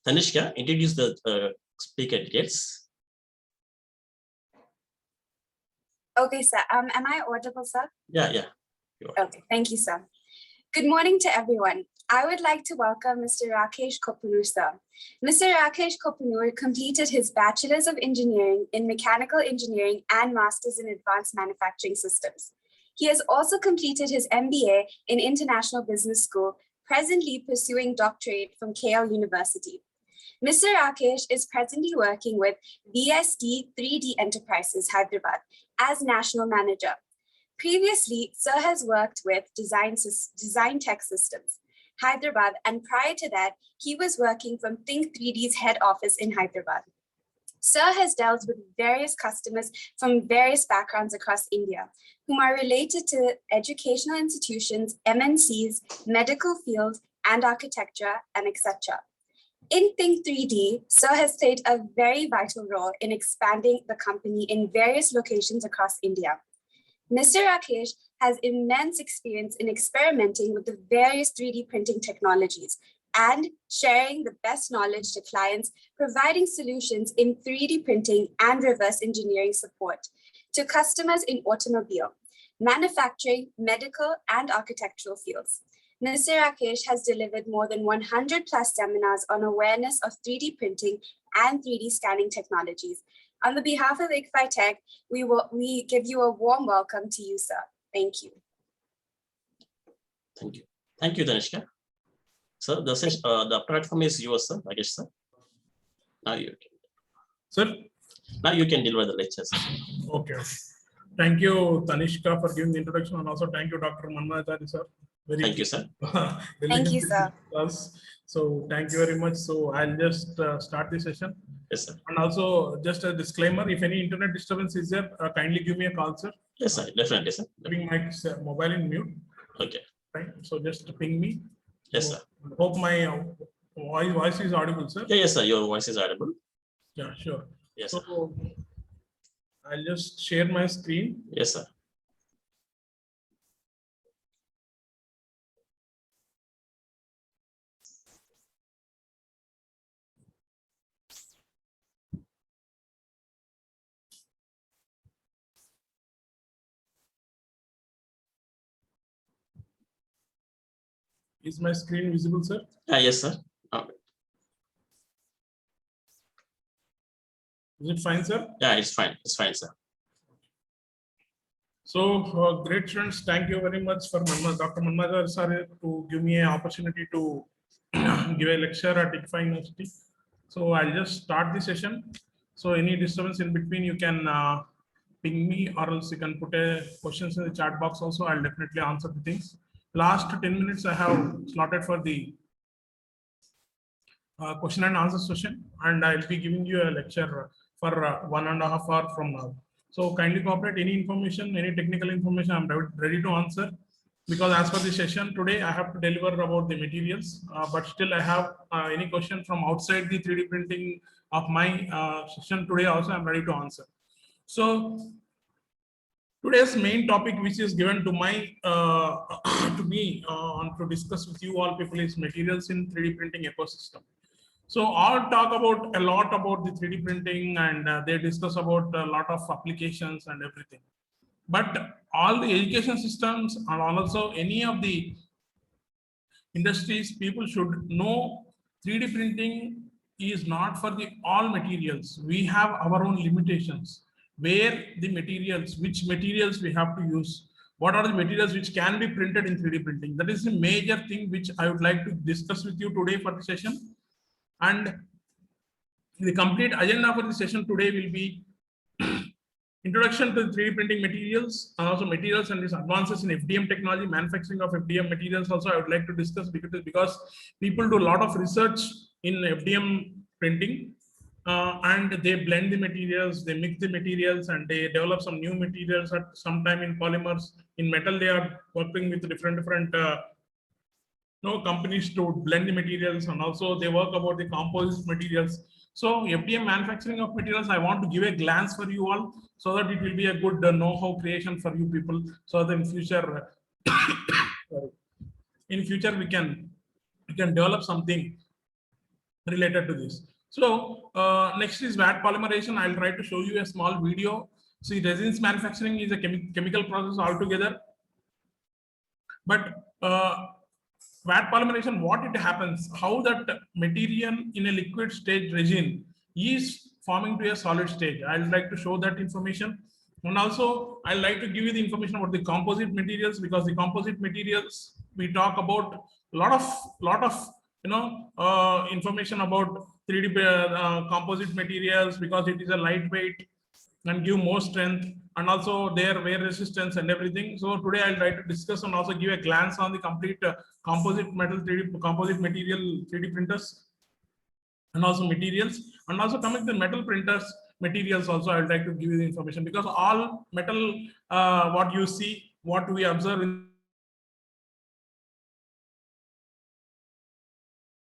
Tanishka, introduce the speaker details. Okay, sir. Am I audible, sir? Yeah. Okay, thank you, sir. Good morning to everyone. I would like to welcome Mr. Rakesh Kopanur, sir. Mr. Rakesh Kopanur completed his Bachelor's of Engineering in Mechanical Engineering and Master's in Advanced Manufacturing Systems. He has also completed his MBA in International Business School, presently pursuing doctorate from KL University. Mr. Rakesh is presently working with VSD 3D Enterprises, Hyderabad, as National Manager. Previously, Sir has worked with Design Tech Systems, Hyderabad, and prior to that, he was working from Think 3D's head office in Hyderabad. Sir has dealt with various customers from various backgrounds across India, whom are related to educational institutions, MNCs, medical fields, and architecture, and etc. In Think 3D, Sir has played a very vital role in expanding the company in various locations across India. Mr. Rakesh has immense experience in experimenting with the various 3D printing technologies and sharing the best knowledge to clients, providing solutions in 3D printing and reverse engineering support to customers in automobile, manufacturing, medical, and architectural fields. Mr. Rakesh has delivered more than 100 plus seminars on awareness of 3D printing and 3D scanning technologies. On the behalf of ICFI Tech, we give you a warm welcome to you, sir. Thank you. Thank you, Tanishka. So the platform is yours, sir. Rakesh, sir. Now you can. Sir. Now you can deliver the lectures. Okay. Thank you, Tanishka, for giving the introduction, and also thank you, Dr. Manmacharya, sir. Thank you, sir. Thank you, sir. So thank you very much. So I'll just start the session. Yes, sir. And also just a disclaimer, if any internet disturbance is there, kindly give me a call, sir. Yes, sir. Definitely, sir. Having my mobile in mute. Okay. Right. So just ping me. Yes, sir. Hope my voice is audible, sir. Yeah, yes, sir. Your voice is audible. Yeah, sure. Yes, so sir. I'll just share my screen. Yes, sir. Is my screen visible, sir? Yes, sir. Is it fine, sir? Yeah, it's fine. It's fine, sir. So, great friends, thank you very much for Dr. Manmacharya sir to give me an opportunity to give a lecture at ICFI University. So, I'll just start the session. So, any disturbance in between, you can ping me, or else you can put a questions in the chat box also. I'll definitely answer the things. Last 10 minutes I have slotted for the question and answer session, and I'll be giving you a lecture for 1.5 hours from now. So kindly cooperate. Any information, any technical information, I'm ready to answer, because as per the session today, I have to deliver about the materials, but still I have any question from outside the 3D printing of my session today also, I'm ready to answer. So today's main topic, which is given to my to me to discuss with you all people, is materials in 3D printing ecosystem. So I'll talk about a lot about the 3D printing, and they discuss about a lot of applications and everything. But all the education systems and also any of the industries, people should know 3D printing is not for the all materials. We have our own limitations. Where the materials, which materials we have to use, what are the materials which can be printed in 3D printing. That is the major thing which I would like to discuss with you today for the session. And the complete agenda for the session today will be introduction to 3D printing materials, and also materials and its advances in FDM technology, manufacturing of FDM materials also I would like to discuss, because people do a lot of research in FDM printing. And they blend the materials, they mix the materials, and they develop some new materials at some time in polymers. In metal, they are working with different companies to blend the materials, and also they work about the composite materials. So FDM manufacturing of materials, I want to give a glance for you all, so that it will be a good know-how creation for you people, so that in future, we can develop something related to this. So next is VAT polymerization. I'll try to show you a small video. See, resins manufacturing is a chemical process altogether. But VAT polymerization, what it happens, how that material in a liquid stage resin is forming to a solid stage. I'd like to show that information. And also, I'd like to give you the information about the composite materials, because the composite materials, we talk about a lot of information about 3D composite materials, because it is a lightweight and give more strength, and also their wear resistance and everything. So today I'll try to discuss and also give a glance on the complete composite metal 3D composite material 3D printers and also materials, and also coming to metal printers materials also I'll like to give you the information, because all metal what you see, what we observe in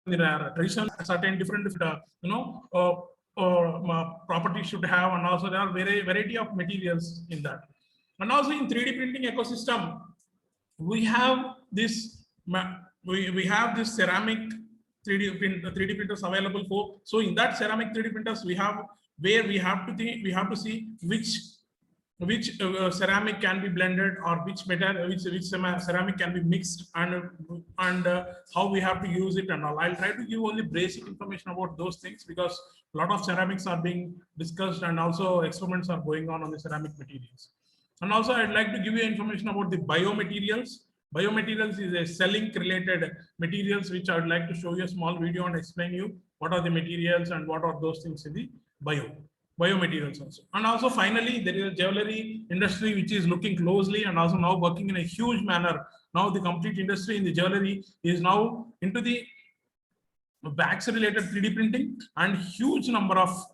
the traditional certain different properties should have, and also there are variety of materials in that. And also in 3D printing ecosystem, we have this we have this ceramic 3D printers available for. So in that ceramic 3D printers, we have where we have to see which ceramic can be blended, or which ceramic can be mixed, and how we have to use it and all. I'll try to give only basic information about those things, because a lot of ceramics are being discussed and also experiments are going on the ceramic materials. And also I'd like to give you information about the biomaterials. Biomaterials is a cell-link related materials, which I would like to show you a small video and explain you what are the materials and what are those things in the biomaterials also. And also finally, there is a jewelry industry which is looking closely and also now working in a huge manner. Now the complete industry in the jewelry is now into the wax related 3D printing, and huge number of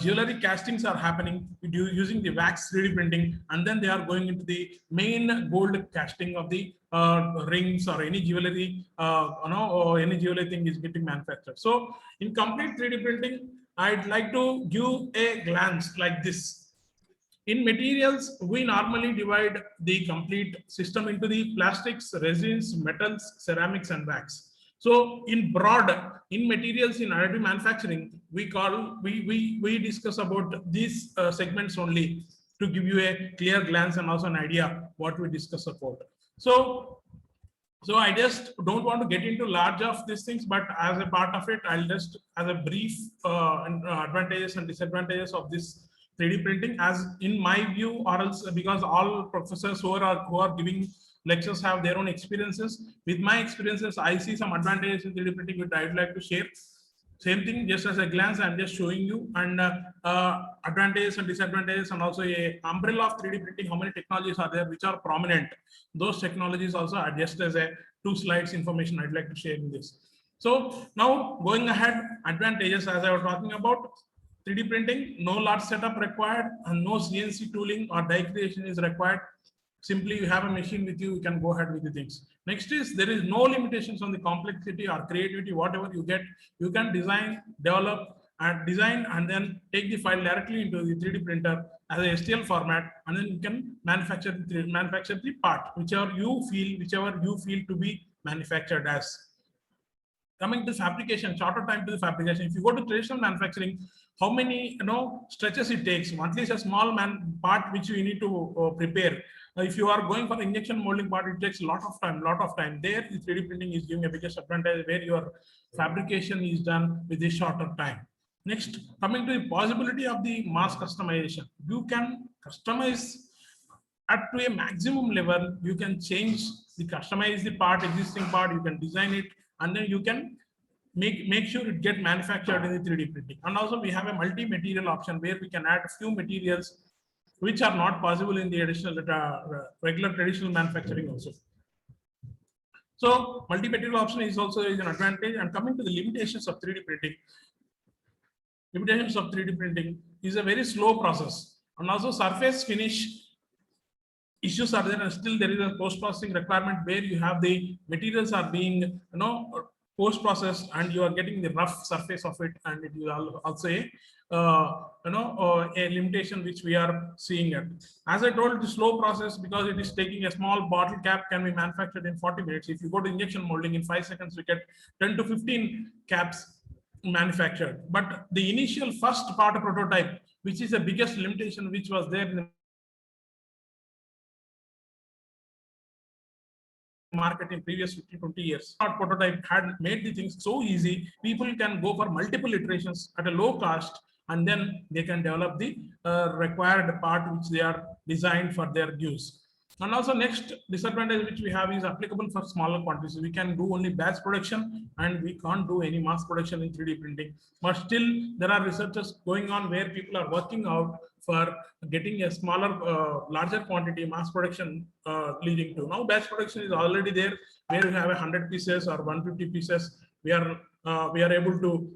jewelry castings are happening using the wax 3D printing, and then they are going into the main gold casting of the rings or any jewelry, or any jewelry thing is getting manufactured. So in complete 3D printing, I'd like to give a glance like this. In materials, we normally divide the complete system into the plastics, resins, metals, ceramics, and wax. So in broad, in materials in additive manufacturing, we discuss about these segments only to give you a clear glance and also an idea what we discuss about. So I just don't want to get into large of these things, but as a part of it, I'll just as a brief advantages and disadvantages of this 3D printing, as in my view, or else because all professors who are giving lectures have their own experiences. With my experiences, I see some advantages in 3D printing which I'd like to share. Same thing, just as a glance, I'm just showing you, and advantages and disadvantages, and also a umbrella of 3D printing, how many technologies are there which are prominent. Those technologies also are just as a 2 slides information I'd like to share in this. So now going ahead, advantages, as I was talking about 3D printing, no large setup required and no CNC tooling or die creation is required. Simply you have a machine with you, you can go ahead with the things. Next is, there is no limitations on the complexity or creativity. Whatever you get, you can design, develop, and design, and then take the file directly into the 3D printer as a STL format, and then you can manufacture the part, whichever you feel to be manufactured as. Coming to fabrication, shorter time to the fabrication. If you go to traditional manufacturing, how many stretches it takes? At least a small part which you need to prepare. If you are going for injection molding part, it takes a lot of time. There, the 3D printing is giving a biggest advantage where your fabrication is done with a shorter time. Next, coming to the possibility of the mass customization. You can customize up to a maximum level. You can customize the part, existing part, you can design it, and then you can make sure it get manufactured in the 3D printing. And also we have a multi-material option where we can add a few materials which are not possible in the additional regular traditional manufacturing also. So multi-material option is also an advantage. And coming to the limitations of 3D printing, is a very slow process, and also surface finish issues are there, and still there is a post-processing requirement where you have the materials are being post processed and you are getting the rough surface of it, and it is also a a limitation which we are seeing it. As I told, the slow process, because it is taking a small bottle cap, can be manufactured in 40 minutes. If you go to injection molding, in 5 seconds, we get 10 to 15 caps manufactured. But the initial first part of prototype, which is the biggest limitation which was there in the market in previous 50-20 years. Our prototype had made the things so easy, people can go for multiple iterations at a low cost, and then they can develop the required part which they are designed for their use. And also next disadvantage which we have is applicable for smaller quantities. We can do only batch production and we can't do any mass production in 3D printing. But still there are researchers going on where people are working out for getting a smaller, larger quantity mass production leading to. Now batch production is already there, where we have 100 pieces or 150 pieces. We are able to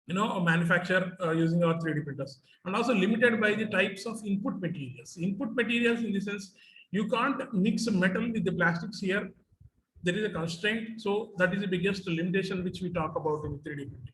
manufacture using our 3D printers, and also limited by the types of input materials. Input materials in the sense, you can't mix metal with the plastics here. There is a constraint. So that is the biggest limitation which we talk about in 3D printing.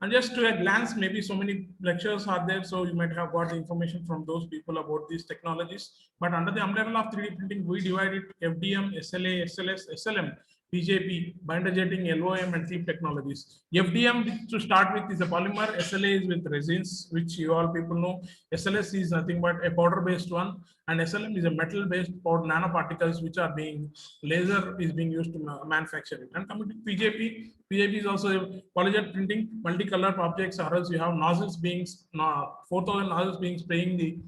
And just to a glance, maybe so many lectures are there, so you might have got the information from those people about these technologies. But under the umbrella of 3D printing, we divide it FDM, SLA, SLS, SLM, PJP, binder jetting, LOM, and TEEP technologies. FDM, to start with, is a polymer. SLA is with resins, which you all people know. SLS is nothing but a powder-based one, and SLM is a metal-based powder nanoparticles, which are being laser is being used to manufacture it. And coming to PJP, PJP is also a polyjet printing, multicolored objects, or else you have nozzles being 4,000 nozzles being spraying the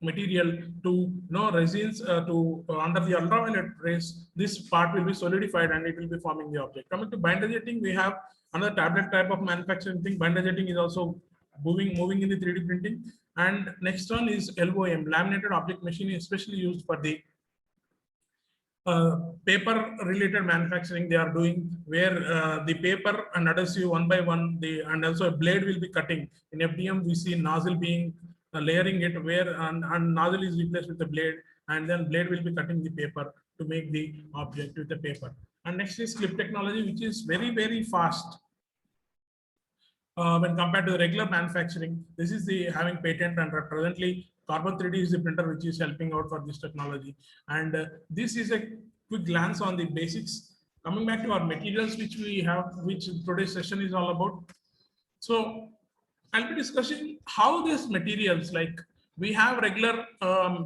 material to resins to under the ultraviolet rays. This part will be solidified and it will be forming the object. Coming to binder jetting, we have another tablet type of manufacturing thing. Binder jetting is also moving in the 3D printing. And next one is LOM, laminated object machining, especially used for the paper related manufacturing they are doing, where the paper and adhesive one by one, and also a blade will be cutting. In FDM, we see nozzle being layering it, where and nozzle is replaced with the blade, and then blade will be cutting the paper to make the object with the paper. And next is clip technology, which is very, very fast when compared to the regular manufacturing. This is the having patent, and presently Carbon 3D is the printer which is helping out for this technology. And this is a quick glance on the basics. Coming back to our materials which we have, which today's session is all about. So I'll be discussing how these materials, like we have regular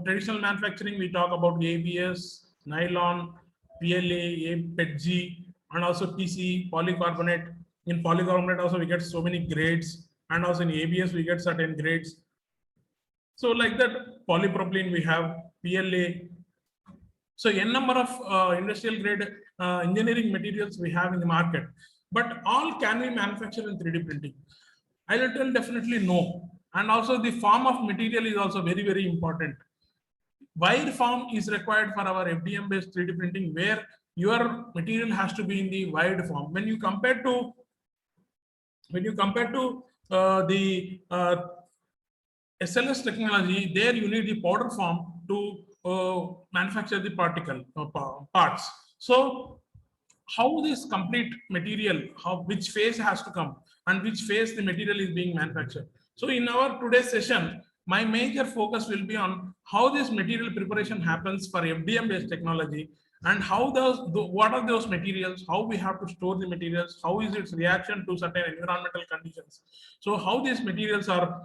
traditional manufacturing, we talk about ABS, nylon, PLA, PETG, and also PC, polycarbonate. In polycarbonate also we get so many grades, and also in ABS we get certain grades. So like that, polypropylene we have, PLA. So n number of industrial grade engineering materials we have in the market, but all can be manufactured in 3D printing. I will tell definitely no. And also the form of material is also very, very important. Wire form is required for our FDM based 3D printing, where your material has to be in the wide form. When you compare to the SLS technology, there you need the powder form to manufacture the particle parts. So how this complete material, which phase has to come, and which phase the material is being manufactured. So in our today's session, my major focus will be on how this material preparation happens for FDM based technology, and how what are those materials, how we have to store the materials, how is its reaction to certain environmental conditions. So how these materials are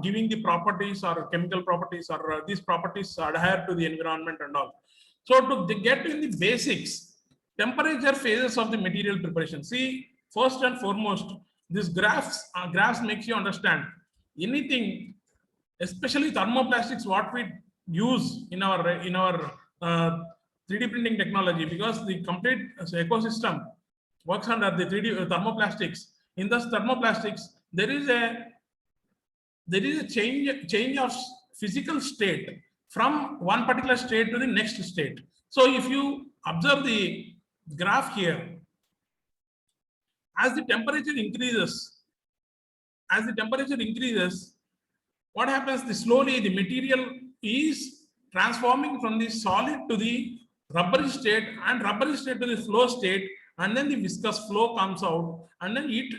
giving the properties or chemical properties, or these properties adhere to the environment and all. So to get in the basics, temperature phases of the material preparation. See, first and foremost, these graphs makes you understand anything, especially thermoplastics, what we use in our 3D printing technology, because the complete ecosystem works under the 3D thermoplastics. In those thermoplastics, there is a change of physical state from one particular state to the next state. So if you observe the graph here, as the temperature increases, what happens? Slowly the material is transforming from the solid to the rubbery state and rubbery state to the flow state, and then the viscous flow comes out, and then it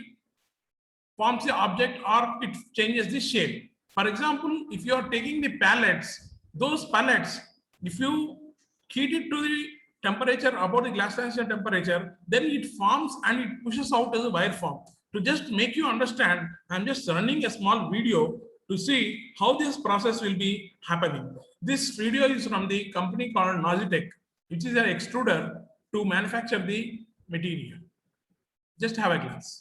forms the object or it changes the shape. For example, if you are taking the pellets, those pellets, if you heat it to the temperature above the glass transition temperature, then it forms and it pushes out as a wire form. To just make you understand, I'm just running a small video to see how this process will be happening. This video is from the company called Nozitech, which is an extruder to manufacture the material. Just have a glance.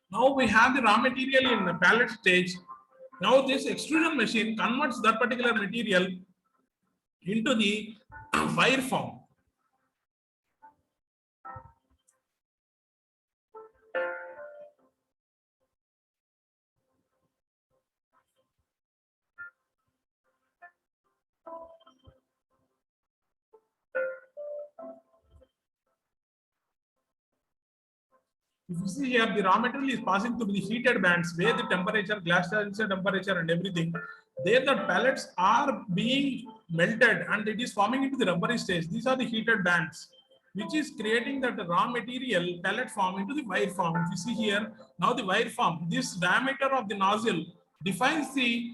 Now we have the raw material in the pellet stage. Now this extrusion machine converts that particular material into the wire form. If you see here, the raw material is passing through the heated bands where the temperature, glass temperature and everything, there the pellets are being melted and it is forming into the rubbery stage. These are the heated bands, which is creating that raw material pellet form into the wire form. If you see here, now the wire form, this diameter of the nozzle defines the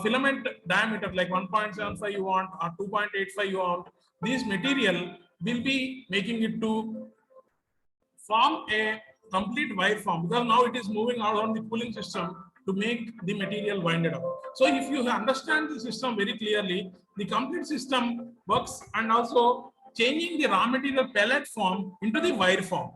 filament diameter, like 1.75 you want or 2.85 you want. This material will be making it to form a complete wire form, because now it is moving around the cooling system to make the material winded up. So if you understand the system very clearly, the complete system works, and also changing the raw material pellet form into the wire form.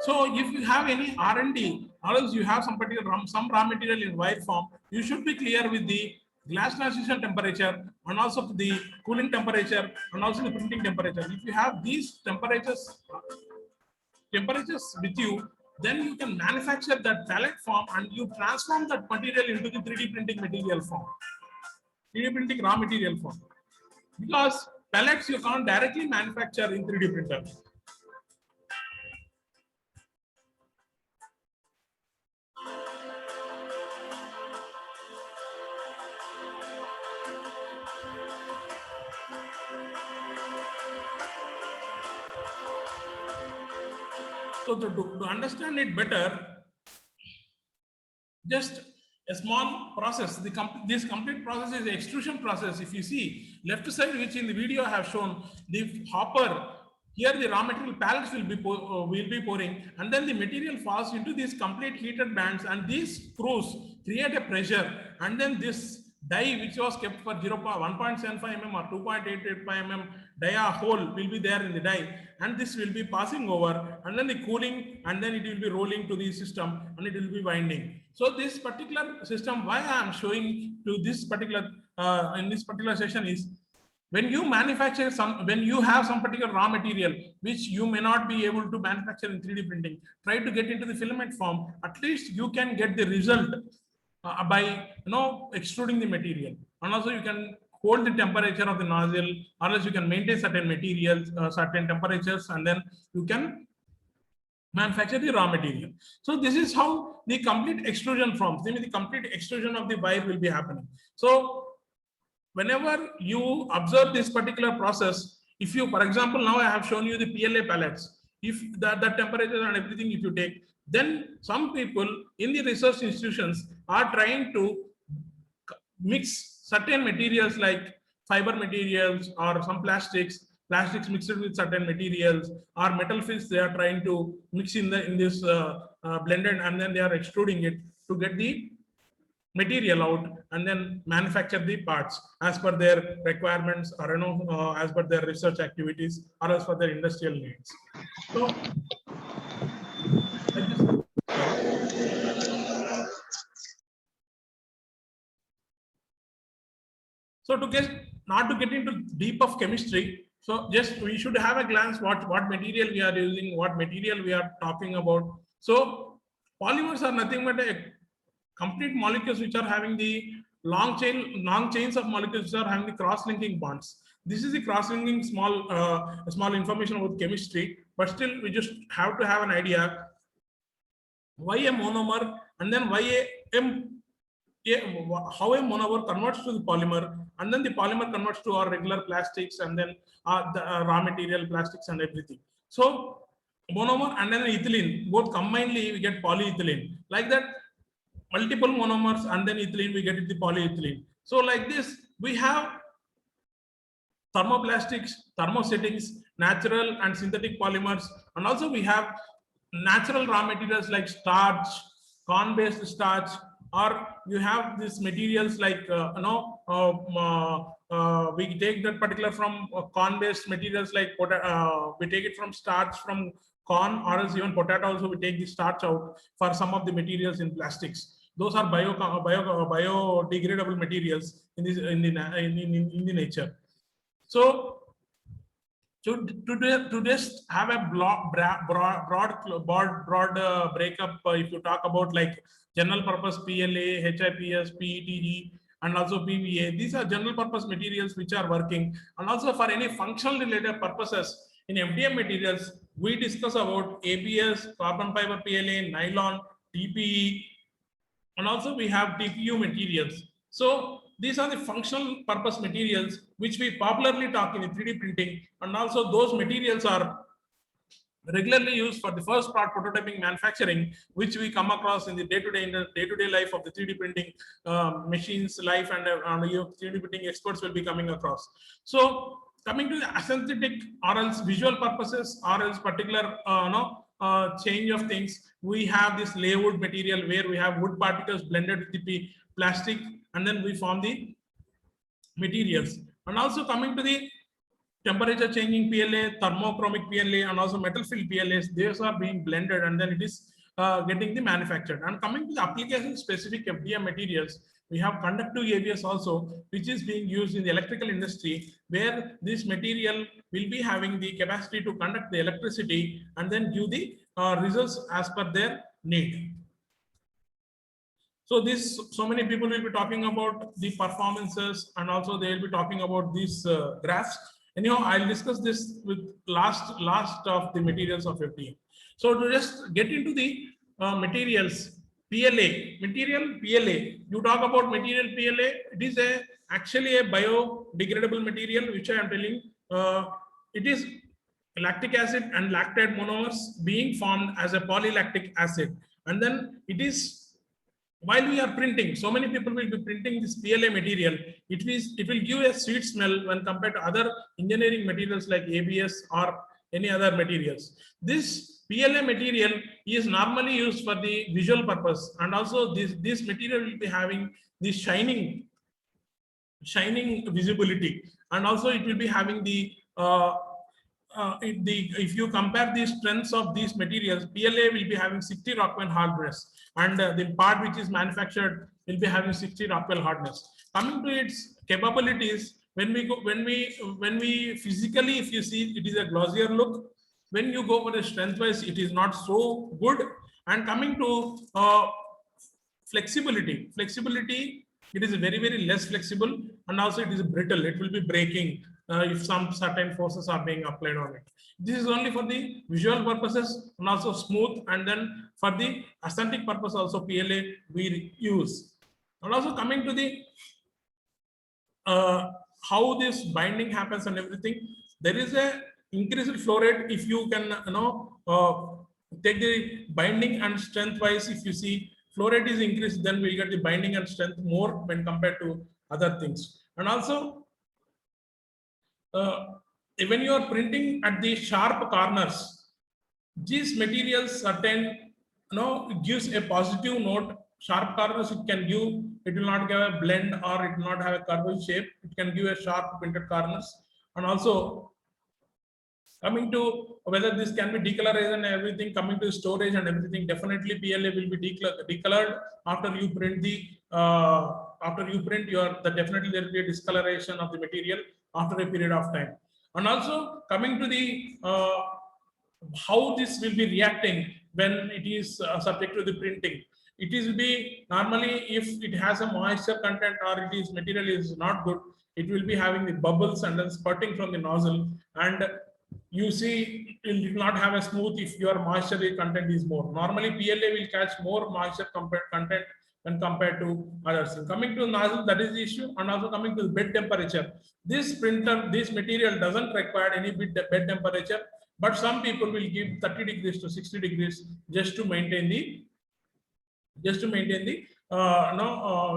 So if you have any R&D, or else you have some particular some raw material in wire form, you should be clear with the glass transition temperature and also the cooling temperature and also the printing temperature. If you have these temperatures with you, then you can manufacture that pellet form and you transform that material into the 3D printing material form, 3D printing raw material form. Because pellets you can't directly manufacture in 3D printer. So to understand it better, just a small process. This complete process is the extrusion process. If you see left side, which in the video I have shown, the hopper, here the raw material pellets will be pouring, and then the material falls into these complete heated bands, and these screws create a pressure, and then this die which was kept for 1.75 mm or 2.885 mm dia hole will be there in the die, and this will be passing over, and then the cooling, and then it will be rolling to the system and it will be winding. So this particular system, why I am showing to this particular in this particular session is, when you manufacture when you have some particular raw material which you may not be able to manufacture in 3D printing, try to get into the filament form. At least you can get the result by extruding the material, and also you can hold the temperature of the nozzle, or else you can maintain certain materials, certain temperatures, and then you can manufacture the raw material. So this is how the complete extrusion forms. Then the complete extrusion of the wire will be happening. So whenever you observe this particular process, if you, for example, now I have shown you the PLA pellets, if the temperature and everything, if you take, then some people in the research institutions are trying to mix certain materials like fiber materials or some plastics mixed with certain materials, or metal fields they are trying to mix in this blended, and then they are extruding it to get the material out and then manufacture the parts as per their requirements, or as per their research activities, or as per their industrial needs. So to get not to get into deep of chemistry, so just we should have a glance what material we are using, what material we are talking about. So polymers are nothing but a complete molecules which are having the long chains of molecules are having the cross-linking bonds. This is the cross-linking small information about chemistry, but still we just have to have an idea why a monomer and then why how a monomer converts to the polymer, and then the polymer converts to our regular plastics, and then the raw material plastics and everything. So monomer and then ethylene, both combinedly we get polyethylene. Like that, multiple monomers and then ethylene, we get the polyethylene. So like this, we have thermoplastics, thermosettings, natural and synthetic polymers, and also we have natural raw materials like starch, corn-based starch, or you have these materials like we take that particular from corn-based materials like we take it from starch from corn, or else even potato also we take the starch out for some of the materials in plastics. Those are biodegradable materials in this in the nature. So to just have a broad breakup, if you talk about like general purpose PLA, HIPS, PETG, and also PVA, these are general purpose materials which are working. And also for any functional related purposes in FDM materials, we discuss about ABS, carbon fiber PLA, nylon, TPE, and also we have TPU materials. So these are the functional purpose materials which we popularly talk in 3D printing, and also those materials are regularly used for the first part prototyping manufacturing, which we come across in the day-to-day life of the 3D printing machines life, and 3D printing experts will be coming across. So coming to the asynthetic or else visual purposes or else particular change of things, we have this laywood material where we have wood particles blended with the plastic, and then we form the materials. And also coming to the temperature changing PLA, thermochromic PLA, and also metal filled PLAs, these are being blended and then it is getting the manufactured. And coming to the application specific FDM materials, we have conductive ABS also, which is being used in the electrical industry, where this material will be having the capacity to conduct the electricity and then give the results as per their need. So so many people will be talking about the performances, and also they will be talking about these graphs. Anyhow, I'll discuss this with last of the materials of FDM. So to just get into the materials, material PLA. You talk about material PLA. It is actually a biodegradable material, which I am telling. It is lactic acid and lactate monomers being formed as a polylactic acid, and then it is. While we are printing, so many people will be printing this PLA material. It will give a sweet smell when compared to other engineering materials like ABS or any other materials. This PLA material is normally used for the visual purpose, and also this material will be having this shining visibility, and also it will be having the if you compare the strengths of these materials, PLA will be having 60 Rockwell hardness, and the part which is manufactured will be having 60 Rockwell hardness. Coming to its capabilities, when we physically, if you see, it is a glossier look. When you go for the strength wise, it is not so good. And coming to flexibility, it is very less flexible, and also it is brittle. It will be breaking if some certain forces are being applied on it. This is only for the visual purposes, and also smooth, and then for the aesthetic purpose also PLA we use. And also coming to the how this binding happens and everything, there is a increased flow rate. If you can take the binding and strength wise, if you see flow rate is increased, then we get the binding and strength more when compared to other things. And also when you are printing at the sharp corners, these materials gives a positive note. Sharp corners it can give, it will not give a blend or it will not have a curved shape. It can give a sharp printed corners. And also coming to whether this can be decolorized and everything, coming to storage and everything, definitely PLA will be decolored after you print the definitely there will be a discoloration of the material after a period of time. And also coming to the how this will be reacting when it is subject to the printing. It is be normally if it has a moisture content or it is material is not good, it will be having the bubbles and then spurting from the nozzle, and you see it will not have a smooth if your moisture content is more. Normally PLA will catch more moisture content when compared to others. Coming to nozzle, that is the issue, and also coming to the bed temperature. This printer, this material doesn't require any bed temperature, but some people will give 30 degrees to 60 degrees just to maintain the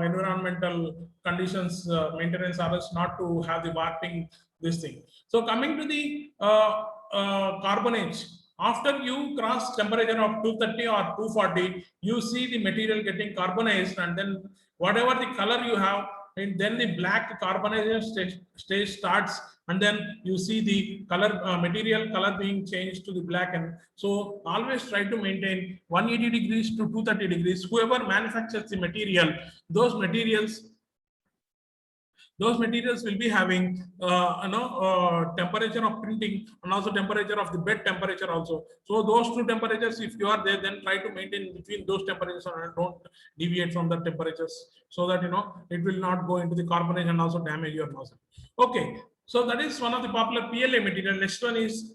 environmental conditions, maintenance, or else not to have the warping this thing. So coming to the carbonage, after you cross temperature of 230 or 240, you see the material getting carbonized, and then whatever the color you have, and then the black carbonization stage starts, and then you see the color material color being changed to the black. And so always try to maintain 180 degrees to 230 degrees. Whoever manufactures the material, those materials will be having temperature of printing and also temperature of the bed temperature also. So those two temperatures, if you are there, then try to maintain between those temperatures and don't deviate from the temperatures, so that it will not go into the carbonation and also damage your nozzle. Okay, so that is one of the popular PLA material. Next one is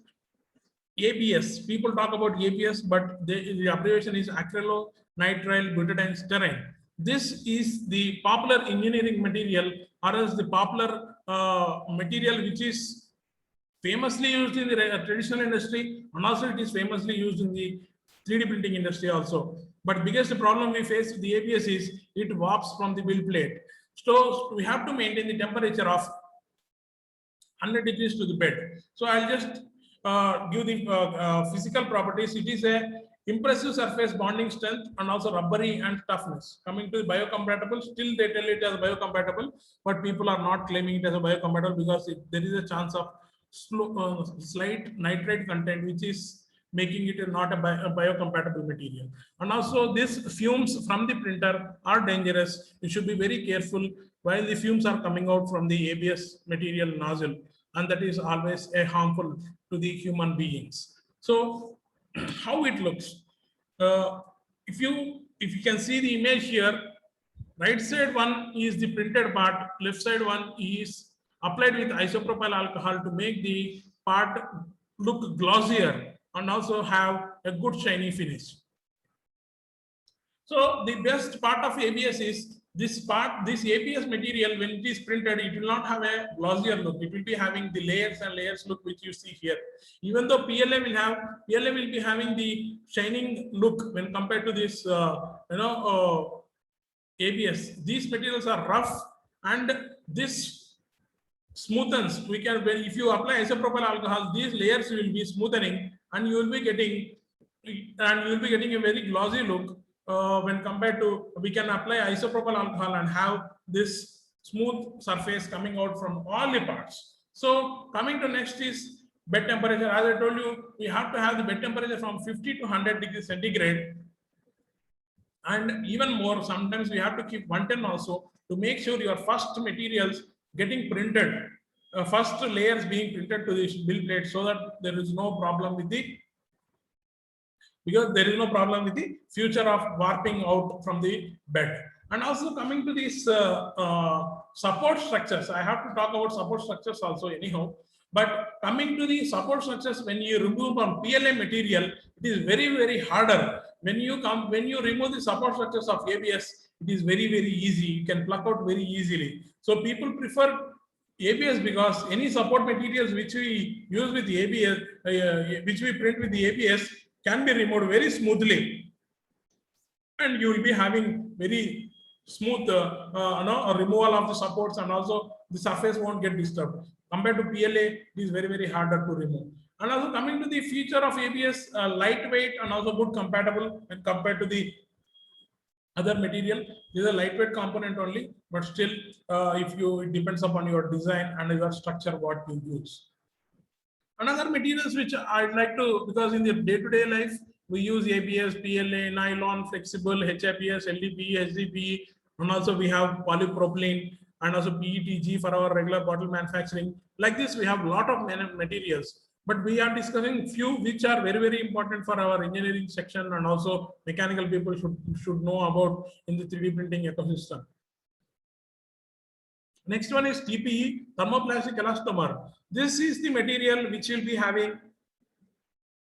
ABS. People talk about ABS, but the abbreviation is acrylonitrile butadiene styrene. This is the popular engineering material, or else the popular material which is famously used in the traditional industry, and also it is famously used in the 3D printing industry also. But biggest problem we face with the ABS is it warps from the build plate. So we have to maintain the temperature of 100 degrees to the bed. So I'll just give the physical properties. It is a impressive surface bonding strength and also rubbery and toughness. Coming to the biocompatible, still they tell it as biocompatible, but people are not claiming it as a biocompatible because there is a chance of slight nitrate content, which is making it not a biocompatible material. And also these fumes from the printer are dangerous. You should be very careful while the fumes are coming out from the ABS material nozzle, and that is always a harmful to the human beings. So how it looks, if you can see the image here, right side one is the printed part, left side one is applied with isopropyl alcohol to make the part look glossier and also have a good shiny finish. So the best part of ABS is this ABS material, when it is printed, it will not have a glossier look. It will be having the layers and layers look, which you see here. Even though PLA will be having the shining look when compared to this, ABS. These materials are rough, and this smoothens. If you apply isopropyl alcohol, these layers will be smoothening, and you will be getting a very glossy look. When compared to, we can apply isopropyl alcohol and have this smooth surface coming out from all the parts. So coming to next is bed temperature. As I told you, we have to have the bed temperature from 50 to 100 degrees centigrade, and even more. Sometimes we have to keep 110 also, to make sure your first materials getting printed, first layers being printed to this build plate, so that there is no problem with the future of warping out from the bed. And also coming to these support structures, I have to talk about support structures also anyhow. But coming to the support structures, when you remove from PLA material, it is very, very harder. When you remove the support structures of ABS, it is very, very easy. You can pluck out very easily. So people prefer ABS because any support materials which we use with the ABS, which we print with the ABS, can be removed very smoothly, and you will be having very smooth removal of the supports, and also the surface won't get disturbed. Compared to PLA, it is very, very harder to remove. And also coming to the feature of ABS, lightweight and also good compatible when compared to the other material. This is a lightweight component only, but still it depends upon your design and your structure what you use. Another materials which I'd like to, because in the day-to-day life, we use ABS, PLA, nylon, flexible, HIPS, LDPE, HDPE, and also we have polypropylene and also PETG for our regular bottle manufacturing. Like this, we have a lot of materials. But we are discussing few which are very, very important for our engineering section, and also mechanical people should know about in the 3D printing ecosystem. Next one is TPE, thermoplastic elastomer. This is the material which will be having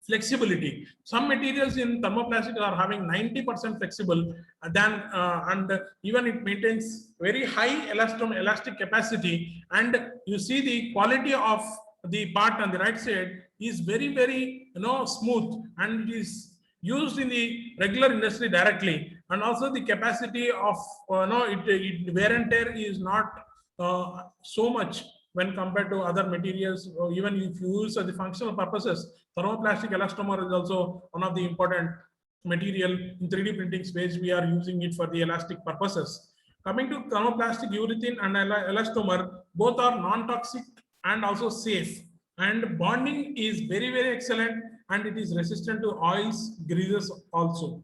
flexibility. Some materials in thermoplastic are having 90% flexible, and even it maintains very high elastic capacity. And you see the quality of the part on the right side is very, very smooth, and it is used in the regular industry directly. And also the capacity of it wear and tear is not so much when compared to other materials. Even if you use the functional purposes, thermoplastic elastomer is also one of the important material in 3D printing space. We are using it for the elastic purposes. Coming to thermoplastic urethane and elastomer, both are non-toxic and also safe. And bonding is very, very excellent, and it is resistant to oils, greases also.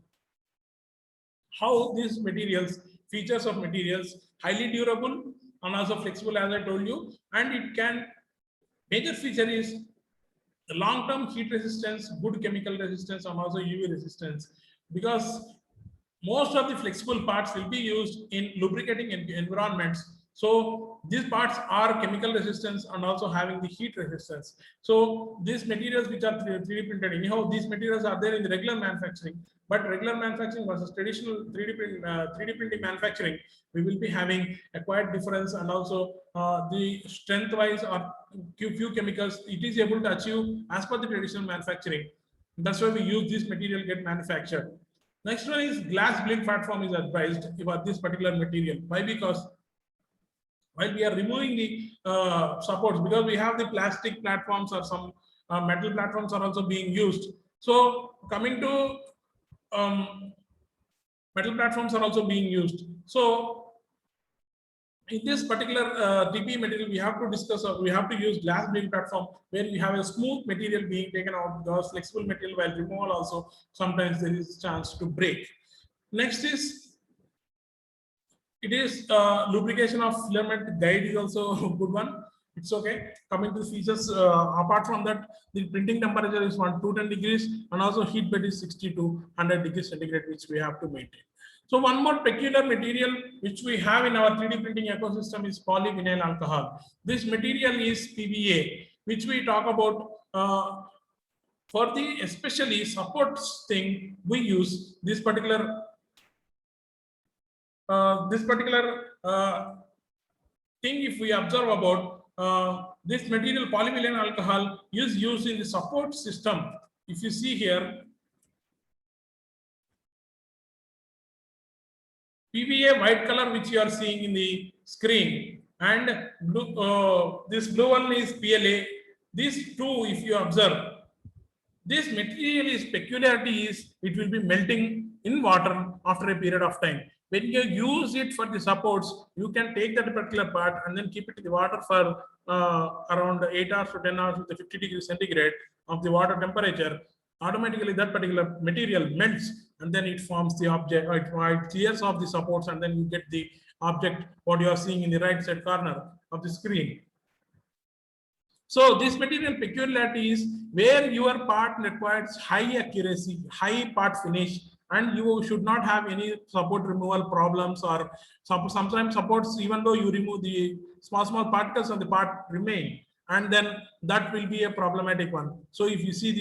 How these materials, features of materials, highly durable and also flexible, as I told you, and it can, major feature is the long-term heat resistance, good chemical resistance, and also UV resistance, because most of the flexible parts will be used in lubricating environments. So these parts are chemical resistance and also having the heat resistance. So these materials which are 3D printed, anyhow, these materials are there in the regular manufacturing, but regular manufacturing versus traditional 3D printing manufacturing, we will be having acquired difference, and also the strength wise or few chemicals it is able to achieve as per the traditional manufacturing. That's why we use this material get manufactured. Next one is glass blind platform is advised about this particular material. Why? Because while we are removing the supports, because we have the plastic platforms or some metal platforms are also being used. So coming to metal platforms are also being used. So in this particular TPE material, we have to discuss, we have to use glass blind platform where we have a smooth material being taken out, because flexible material while removal also sometimes there is chance to break. Next is, it is lubrication of filament guide is also a good one. It's okay. Coming to the features, apart from that, the printing temperature is 210 degrees, and also heat bed is 60 to 100 degrees centigrade, which we have to maintain. So one more peculiar material which we have in our 3D printing ecosystem is polyvinyl alcohol. This material is PVA, which we talk about for the especially supports thing. We use this particular thing. If we observe about this material, polyvinyl alcohol is used in the support system. If you see here, PVA white color which you are seeing in the screen, and blue, this blue one is PLA. These two, if you observe, this material is peculiarity is it will be melting in water after a period of time. When you use it for the supports, you can take that particular part and then keep it in the water for around 8 hours to 10 hours with the 50 degrees centigrade of the water temperature. Automatically that particular material melts, and then it forms the object, it clears off the supports, and then you get the object what you are seeing in the right side corner of the screen. So this material peculiarity is where your part requires high accuracy, high part finish, and you should not have any support removal problems, or sometimes supports, even though you remove the small particles on the part remain, and then that will be a problematic one. So if you see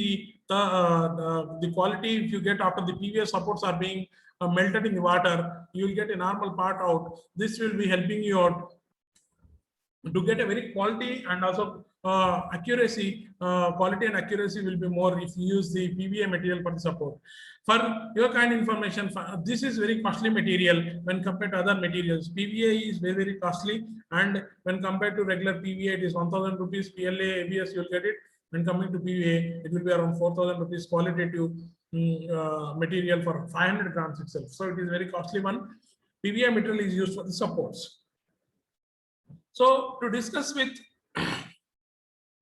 the quality, if you get after the previous supports are being melted in the water, you will get a normal part out. This will be helping you out to get a very quality and also accuracy. Quality and accuracy will be more if you use the PVA material for the support. For your kind of information, this is very costly material when compared to other materials. PVA is very, very costly, and when compared to regular PVA, it is 1,000 rupees. PLA, ABS, you will get it. When coming to PVA, it will be around 4,000 rupees qualitative material for 500 grams itself. So it is very costly one. PVA material is used for the supports. So to discuss with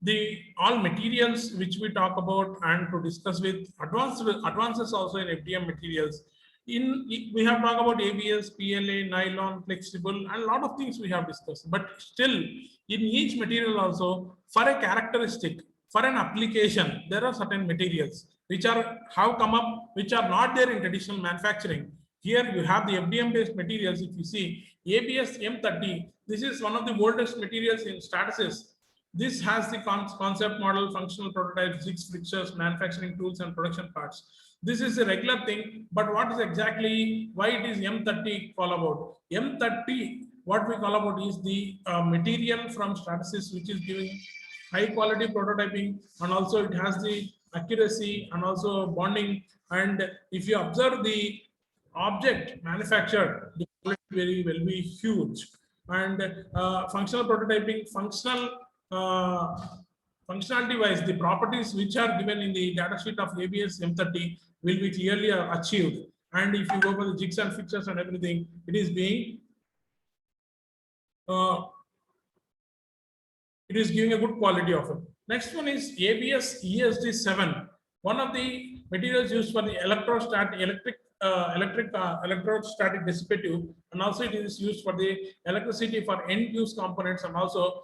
the all materials which we talk about, and to discuss with advances also in FDM materials, we have talked about ABS, PLA, nylon, flexible, and a lot of things we have discussed. But still, in each material also, for a characteristic, for an application, there are certain materials which have come up, which are not there in traditional manufacturing. Here you have the FDM based materials. If you see ABS M30, this is one of the oldest materials in Stratasys. This has the concept model, functional prototypes, jigs, fixtures, manufacturing tools, and production parts. This is a regular thing, but what is exactly why it is M30 call about? M30, what we call about is the material from Stratasys, which is giving high quality prototyping, and also it has the accuracy and also bonding. And if you observe the object manufactured, the quality will be huge. And functional prototyping, functionality wise, the properties which are given in the datasheet of ABS M30 will be clearly achieved. And if you go for the jigs and fixtures and everything, it is being it is giving a good quality of it. Next one is ABS ESD7, one of the materials used for the electrostatic dissipative, and also it is used for the electricity for end use components, and also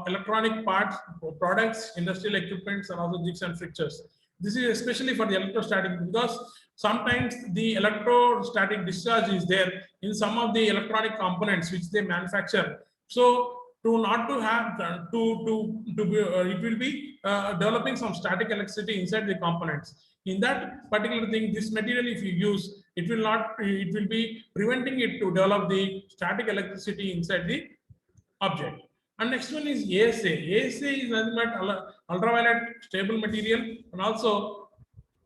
electronic parts, products, industrial equipments, and also jigs and fixtures. This is especially for the electrostatic, because sometimes the electrostatic discharge is there in some of the electronic components which they manufacture. So to not to have it will be developing some static electricity inside the components. In that particular thing, this material, if you use, it will be preventing it to develop the static electricity inside the object. And next one is ASA. ASA is nothing but ultraviolet stable material, and also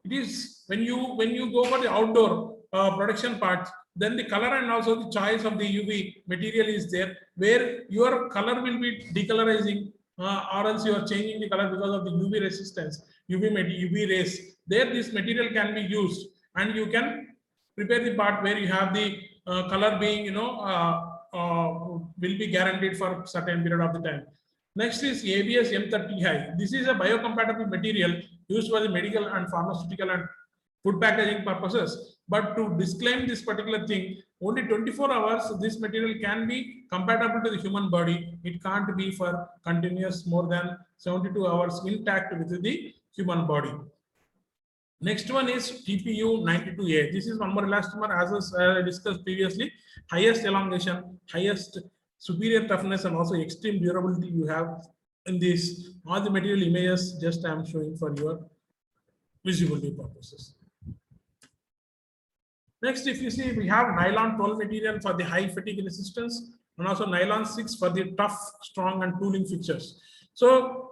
it is when you go for the outdoor production parts, then the color and also the choice of the UV material is there, where your color will be decolorizing, or else you are changing the color because of the UV resistance, UV rays. There, this material can be used, and you can prepare the part where you have the color being, will be guaranteed for certain period of the time. Next is ABS M30 high. This is a biocompatible material used for the medical and pharmaceutical and food packaging purposes. But to disclaim this particular thing, only 24 hours this material can be compatible to the human body. It can't be for continuous more than 72 hours intact with the human body. Next one is TPU 92A. This is one more elastomer, as I discussed previously. Highest elongation, highest superior toughness, and also extreme durability you have in this. All the material images just I am showing for your visibility purposes. Next, if you see, we have nylon 12 material for the high fatigue resistance, and also nylon 6 for the tough, strong, and tooling fixtures. So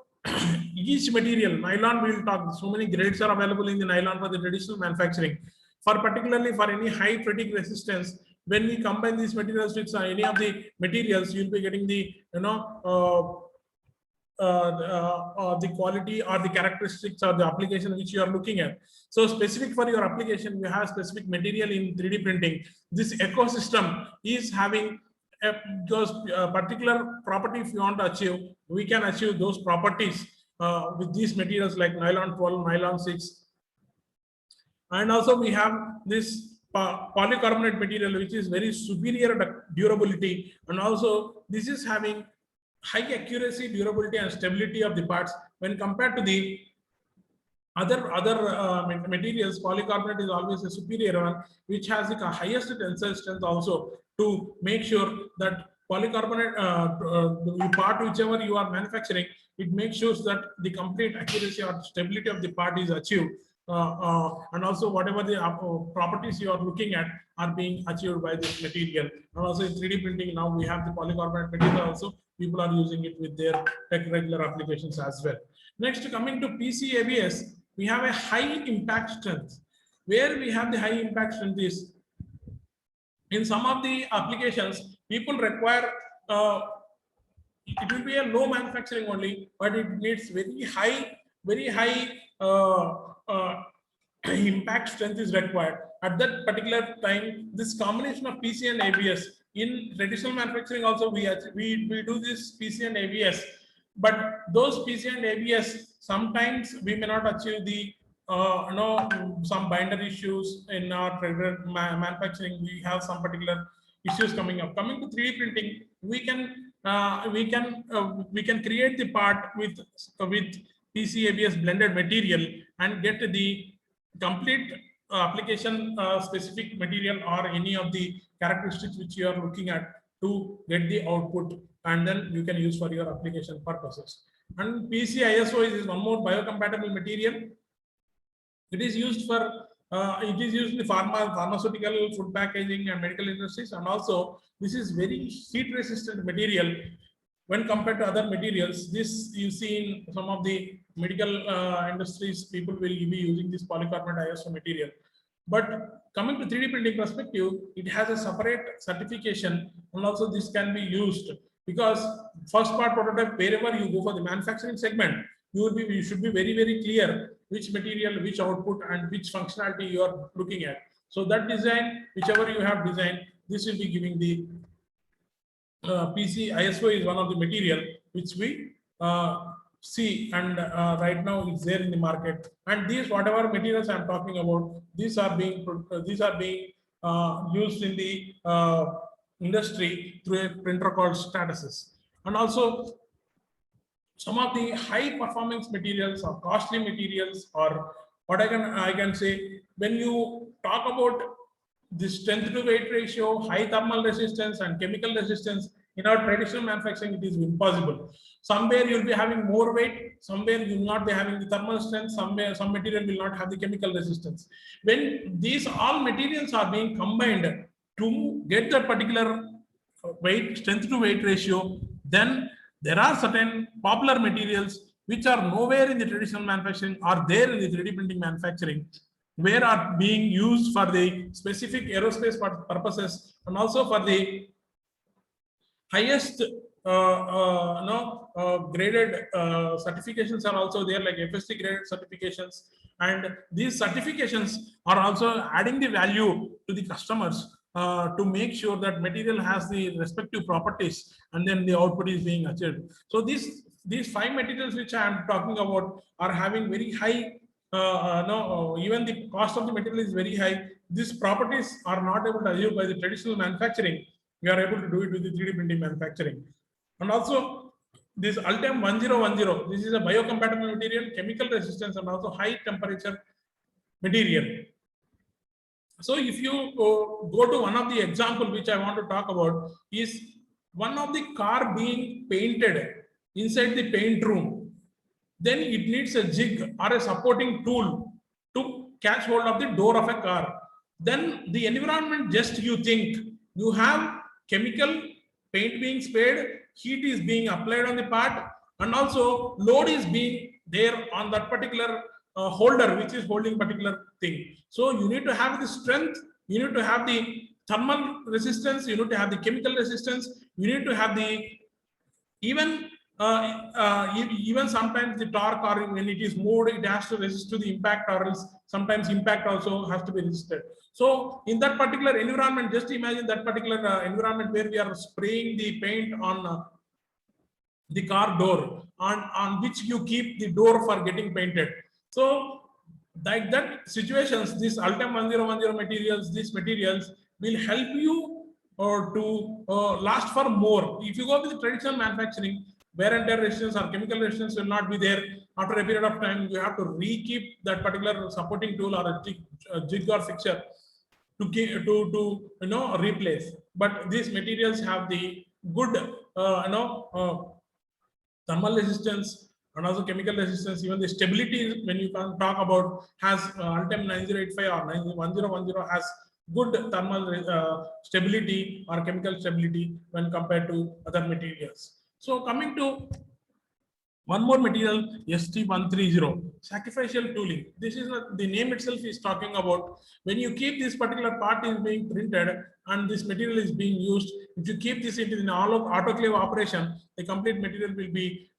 each material, nylon, we will talk, so many grades are available in the nylon for the traditional manufacturing. For particularly for any high fatigue resistance, when we combine these materials with any of the materials, you'll be getting the the quality or the characteristics or the application which you are looking at. So specific for your application, you have specific material in 3D printing. This ecosystem is having those particular property. If you want to achieve, we can achieve those properties with these materials like nylon 12, nylon 6. And also we have this polycarbonate material, which is very superior durability, and also this is having high accuracy, durability, and stability of the parts when compared to the other materials. Polycarbonate is always a superior one, which has the highest tensile strength also, to make sure that polycarbonate the part whichever you are manufacturing, it makes sure that the complete accuracy or stability of the part is achieved. And also whatever the properties you are looking at are being achieved by this material. And also in 3D printing, now we have the polycarbonate material also. People are using it with their regular applications as well. Next, coming to PC ABS, we have a high impact strength. Where we have the high impact strength is in some of the applications, people require it will be a low manufacturing only, but it needs very high impact strength is required. At that particular time, this combination of PC and ABS, in traditional manufacturing also we do this PC and ABS, but those PC and ABS, sometimes we may not achieve the some binder issues in our manufacturing. We have some particular issues coming up. Coming to 3D printing, we can create the part with PC-ABS blended material and get the complete application specific material or any of the characteristics which you are looking at to get the output, and then you can use for your application purposes. And PC-ISO is one more biocompatible material. It is used for in the pharmaceutical, food packaging, and medical industries, and also this is very heat resistant material when compared to other materials. This you see in some of the medical industries, people will be using this polycarbonate ISO material. But coming to 3D printing perspective, it has a separate certification, and also this can be used because first part prototype, wherever you go for the manufacturing segment, you should be very clear which material, which output, and which functionality you are looking at. So that design, whichever you have designed, this will be giving the PC-ISO is one of the material which we see, and right now it's there in the market. And these whatever materials I'm talking about, these are being used in the industry through a printer called Stratasys. And also some of the high performance materials or costly materials, or what I can say, when you talk about the strength to weight ratio, high thermal resistance, and chemical resistance, in our traditional manufacturing, it is impossible. Somewhere you'll be having more weight, somewhere you will not be having the thermal strength, somewhere some material will not have the chemical resistance. When these all materials are being combined to get that particular weight, strength to weight ratio, then there are certain popular materials which are nowhere in the traditional manufacturing, are there in the 3D printing manufacturing, where are being used for the specific aerospace purposes, and also for the highest graded certifications are also there, like FSC graded certifications, and these certifications are also adding the value to the customers to make sure that material has the respective properties, and then the output is being achieved. So these 5 materials which I am talking about are having very high, even the cost of the material is very high. These properties are not able to achieve by the traditional manufacturing. We are able to do it with the 3D printing manufacturing. And also this Ultem 1010, this is a biocompatible material, chemical resistance, and also high temperature material. So if you go to one of the example which I want to talk about, is one of the car being painted inside the paint room, then it needs a jig or a supporting tool to catch hold of the door of a car. Then the environment, just you think, you have chemical paint being sprayed, heat is being applied on the part, and also load is being there on that particular holder which is holding particular thing. So you need to have the strength, you need to have the thermal resistance, you need to have the chemical resistance, you need to have the even sometimes the torque, or when it is moved, it has to resist to the impact, or else sometimes impact also has to be resisted. So in that particular environment, just imagine that particular environment where we are spraying the paint on the car door, on which you keep the door for getting painted. So like that situations, this Ultem 1010 materials, these materials will help you to last for more. If you go with the traditional manufacturing, wear and tear resistance or chemical resistance will not be there. After a period of time, you have to re-keep that particular supporting tool or a jig or fixture to replace. But these materials have the good thermal resistance and also chemical resistance. Even the stability, when you can talk about, has Ultem 9085 or 1010 has good thermal stability or chemical stability when compared to other materials. So coming to one more material, ST130, sacrificial tooling. This is the name itself is talking about when you keep this particular part is being printed and this material is being used. If you keep this into an autoclave operation, the complete material will be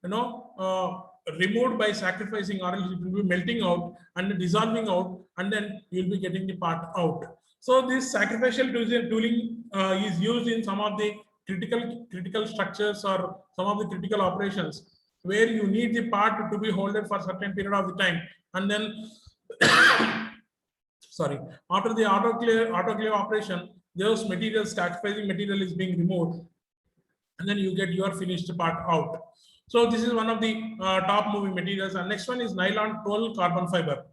removed by sacrificing, or it will be melting out and dissolving out, and then you will be getting the part out. So this sacrificial tooling is used in some of the critical structures or some of the critical operations where you need the part to be holded for a certain period of the time, and then sorry, after the autoclave operation, those materials, sacrificing material is being removed, and then you get your finished part out. So this is one of the top moving materials. And next one is nylon 12 carbon fiber.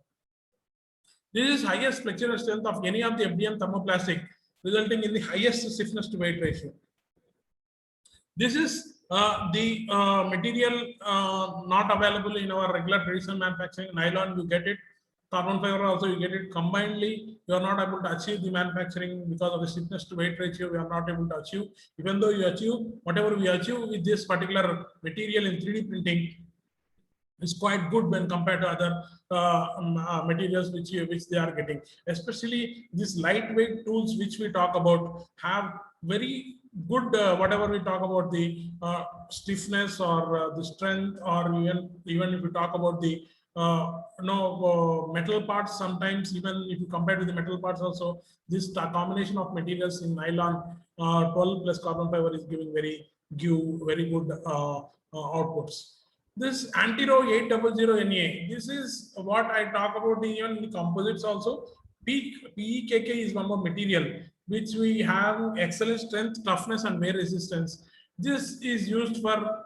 This is highest flexural strength of any of the FDM thermoplastic, resulting in the highest stiffness to weight ratio. This is the material not available in our regular traditional manufacturing. Nylon, you get it. Carbon fiber also you get it. Combinedly, you are not able to achieve the manufacturing because of the stiffness to weight ratio. We are not able to achieve. Even though you achieve whatever we achieve with this particular material in 3D printing, is quite good when compared to other materials which they are getting. Especially these lightweight tools which we talk about have very good whatever we talk about the stiffness or the strength, or even if we talk about the metal parts, sometimes even if you compare to the metal parts also, this combination of materials in nylon 12 plus carbon fiber is giving very good outputs. This Antiro 800 Na, this is what I talk about even in the composites also. PEKK is one more material which we have excellent strength, toughness, and wear resistance. This is used for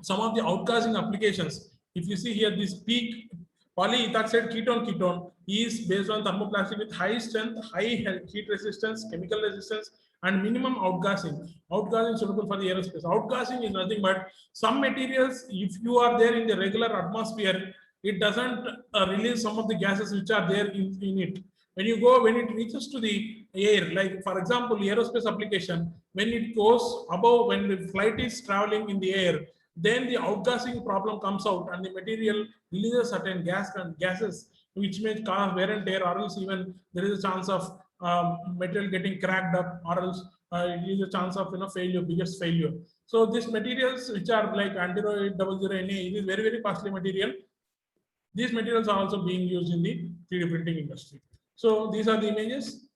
some of the outgassing applications. If you see here, this PEEK polyethoxide ketone is based on thermoplastic with high strength, high heat resistance, chemical resistance, and minimum outgassing. Outgassing suitable for the aerospace. Outgassing is nothing but some materials, if you are there in the regular atmosphere, it doesn't release some of the gases which are there in it. When it reaches to the air, like for example, aerospace application, when it goes above, when the flight is traveling in the air, then the outgassing problem comes out and the material releases certain gases which may cause wear and tear, or else even there is a chance of material getting cracked up, or else it is a chance of failure, biggest failure. So these materials which are like Antiro 800 Na, it is very, very costly material. These materials are also being used in the 3D printing industry. So these are the images.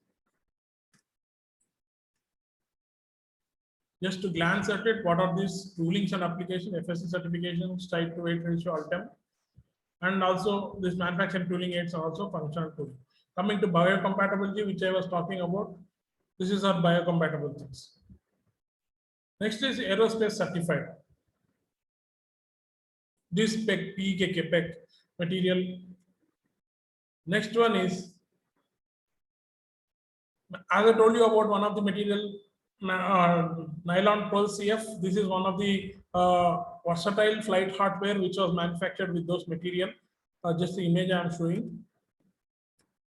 Just to glance at it, what are these toolings and application, FSC certifications, type to weight ratio, Ultem, and also this manufacturing tooling aids are also functional tooling. Coming to biocompatibility, which I was talking about, this is our biocompatible things. Next is aerospace certified. This PEKK material. Next one is, as I told you about one of the material, nylon 12 CF. This is one of the versatile flight hardware which was manufactured with those material. Just the image I am showing.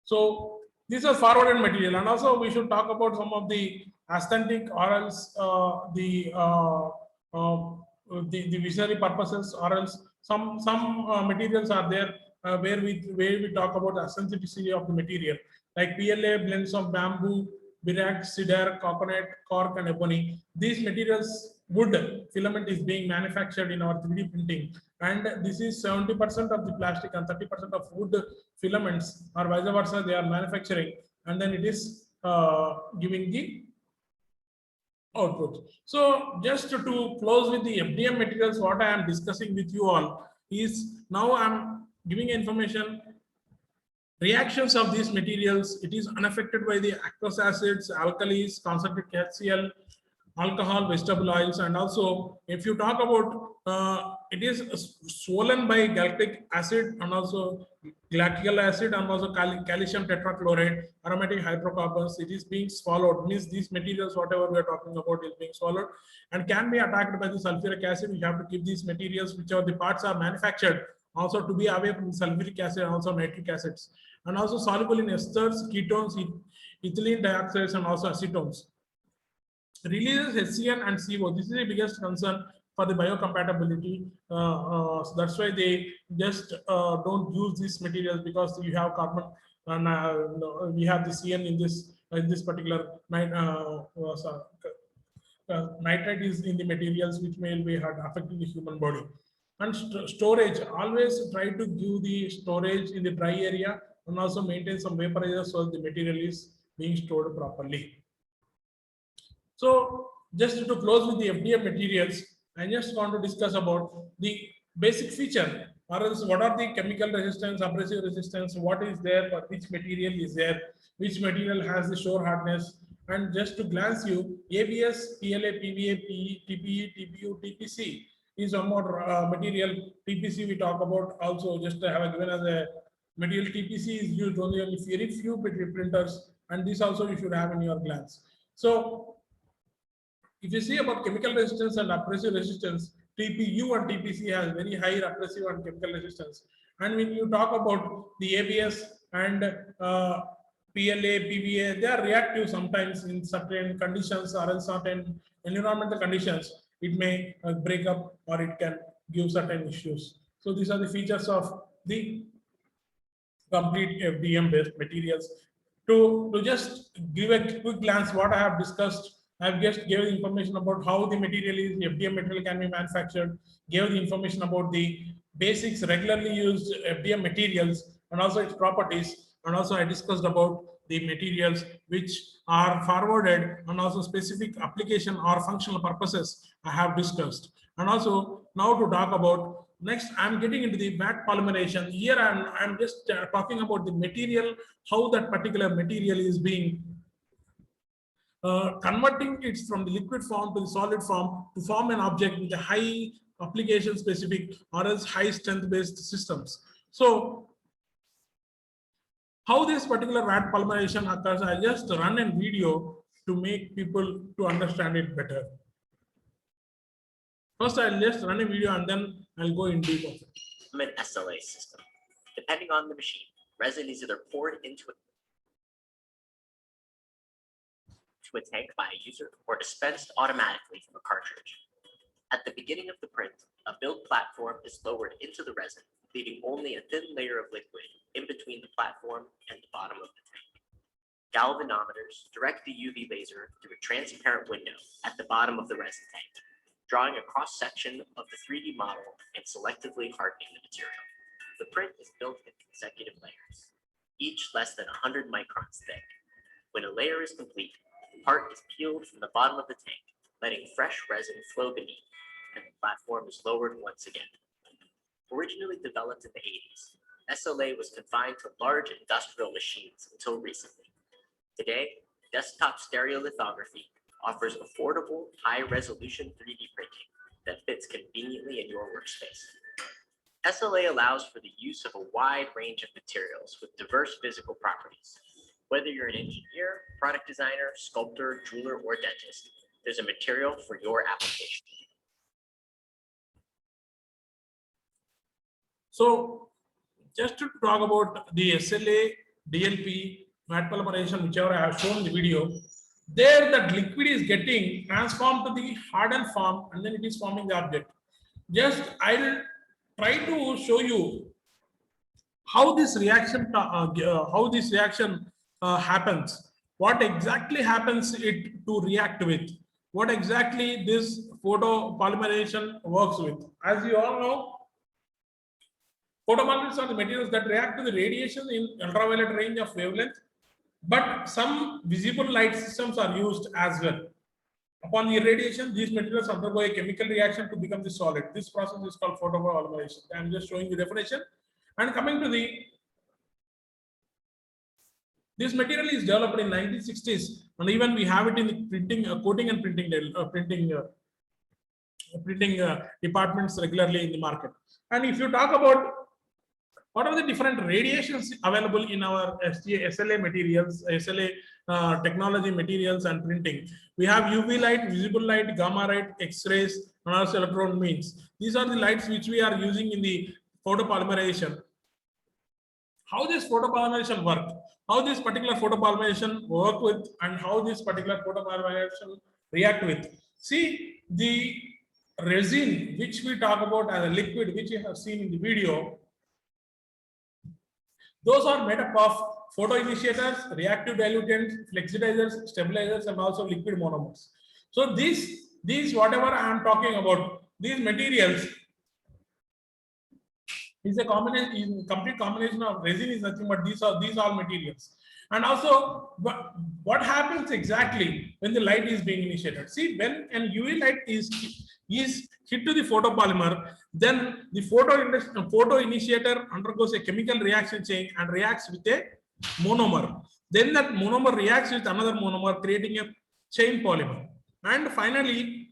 So these are forwarded material, and also we should talk about some of the aesthetic or else the visionary purposes, or else some materials are there where we talk about the authenticity of the material, like PLA blends of bamboo, Birac, cedar, coconut, cork, and ebony. These materials, wood filament is being manufactured in our 3D printing, and this is 70% of the plastic and 30% of wood filaments, or vice versa, they are manufacturing, and then it is giving the output. So just to close with the FDM materials, what I am discussing with you all is, now I am giving information. Reactions of these materials, it is unaffected by the aqueous acids, alkalis, concentrated HCl, alcohol, vegetable oils, and also if you talk about it is swollen by galactic acid and also galactic acid and also calcium tetrachloride, aromatic hydrocarbons. It is being swallowed, means these materials whatever we are talking about is being swallowed and can be attacked by the sulfuric acid. We have to keep these materials, whichever the parts are manufactured, also to be away from sulfuric acid and also nitric acids, and also soluble in esters, ketones, ethylene dioxides, and also acetones. Releases HCN and CO. This is the biggest concern for the biocompatibility. So that's why they just don't use these materials, because you have carbon and we have the CN in this particular nitrate is in the materials which may be affecting the human body. And storage, always try to give the storage in the dry area and also maintain some vaporizer so the material is being stored properly. So just to close with the FDM materials, I just want to discuss about the basic feature, or else what are the chemical resistance, abrasive resistance, what is there, for which material is there, which material has the shore hardness, And just to glance you, ABS, PLA, PVA, PE, TPE, TPU, TPC is one more material. TPC we talk about also, just have given as a material. TPC is used only on very few printers, and this also you should have in your glance. So if you see about chemical resistance and abrasive resistance, TPU and TPC has very high abrasive and chemical resistance. And when you talk about the ABS and PLA, PVA, they are reactive sometimes in certain conditions or in certain environmental conditions. It may break up or it can give certain issues. So these are the features of the complete FDM based materials. To just give a quick glance, what I have discussed, I've just gave the information about how the material is, FDM material can be manufactured, gave the information about the basics, regularly used FDM materials, and also its properties. And also I discussed about the materials which are forwarded and also specific application or functional purposes I have discussed. And also now to talk about next, I'm getting into the vat polymerization. Here I'm just talking about the material, how that particular material is being converting it from the liquid form to the solid form to form an object with a high application specific or else high strength based systems. So how this particular vat polymerization occurs, I just run a video to make people to understand it better. First, I'll just run a video and then I'll go in deep of it. An SLA system. Depending on the machine, resin is either poured into a tank by a user or dispensed automatically from a cartridge. At the beginning of the print, a build platform is lowered into the resin, leaving only a thin layer of liquid in between the platform and the bottom of the tank. Galvanometers direct the UV laser through a transparent window at the bottom of the resin tank, drawing a cross-section of the 3D model and selectively hardening the material. The print is built in consecutive layers, each less than 100 microns thick. When a layer is complete, the part is peeled from the bottom of the tank, letting fresh resin flow beneath, and the platform is lowered once again. Originally developed in the 80s, SLA was confined to large industrial machines until recently. Today, desktop stereolithography offers affordable, high-resolution 3D printing that fits conveniently in your workspace. SLA allows for the use of a wide range of materials with diverse physical properties. Whether you're an engineer, product designer, sculptor, jeweler, or dentist, there's a material for your application. So just to talk about the SLA, DLP, vat polymerization, whichever I have shown in the video, there that liquid is getting transformed to the hardened form and then it is forming the object. Just I will try to show you how this reaction happens, what exactly happens it to react with, what exactly this photopolymerization works with. As you all know, photopolymerizers are the materials that react to the radiation in ultraviolet range of wavelength, but some visible light systems are used as well. Upon the irradiation, these materials undergo a chemical reaction to become the solid. This process is called photopolymerization. I am just showing the definition. And coming to this material is developed in 1960s, and even we have it in the printing, coating and printing departments regularly in the market. And if you talk about what are the different radiations available in our SLA materials, SLA technology materials and printing, we have UV light, visible light, gamma light, X-rays, and also electron beams. These are the lights which we are using in the photopolymerization. How this photopolymerization work? How this particular photopolymerization work with, and how this particular photopolymerization react with? See, the resin which we talk about as a liquid, which you have seen in the video, those are made up of photoinitiators, reactive dilutants, flexitizers, stabilizers, and also liquid monomers. So these whatever I am talking about, these materials is a combination, complete combination of resin is nothing but these all materials. And also, what happens exactly when the light is being initiated? See, when an UV light is hit to the photopolymer, then the photo initiator undergoes a chemical reaction chain and reacts with a monomer. Then that monomer reacts with another monomer, creating a chain polymer. And finally,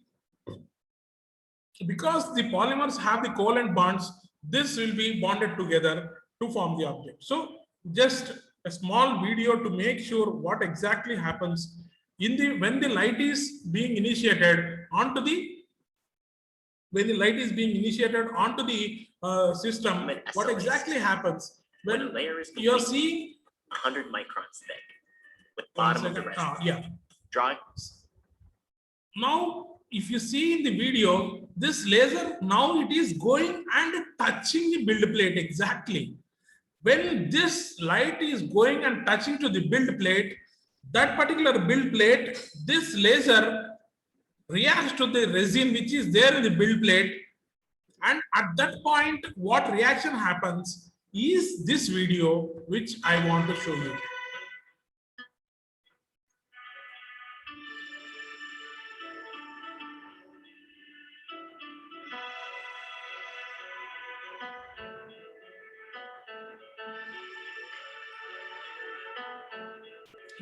because the polymers have the covalent bonds, this will be bonded together to form the object. So just a small video to make sure what exactly happens in the when the light is being initiated onto the system. What exactly happens When when a layer is you're complete, seeing 100 microns thick, with bottom of the resin. yeah. Drawing Now, if you see in the video, this laser now it is going and touching the build plate exactly. When this light is going and touching to the build plate, that particular build plate, this laser reacts to the resin which is there in the build plate, and at that point what reaction happens is this video which I want to show you.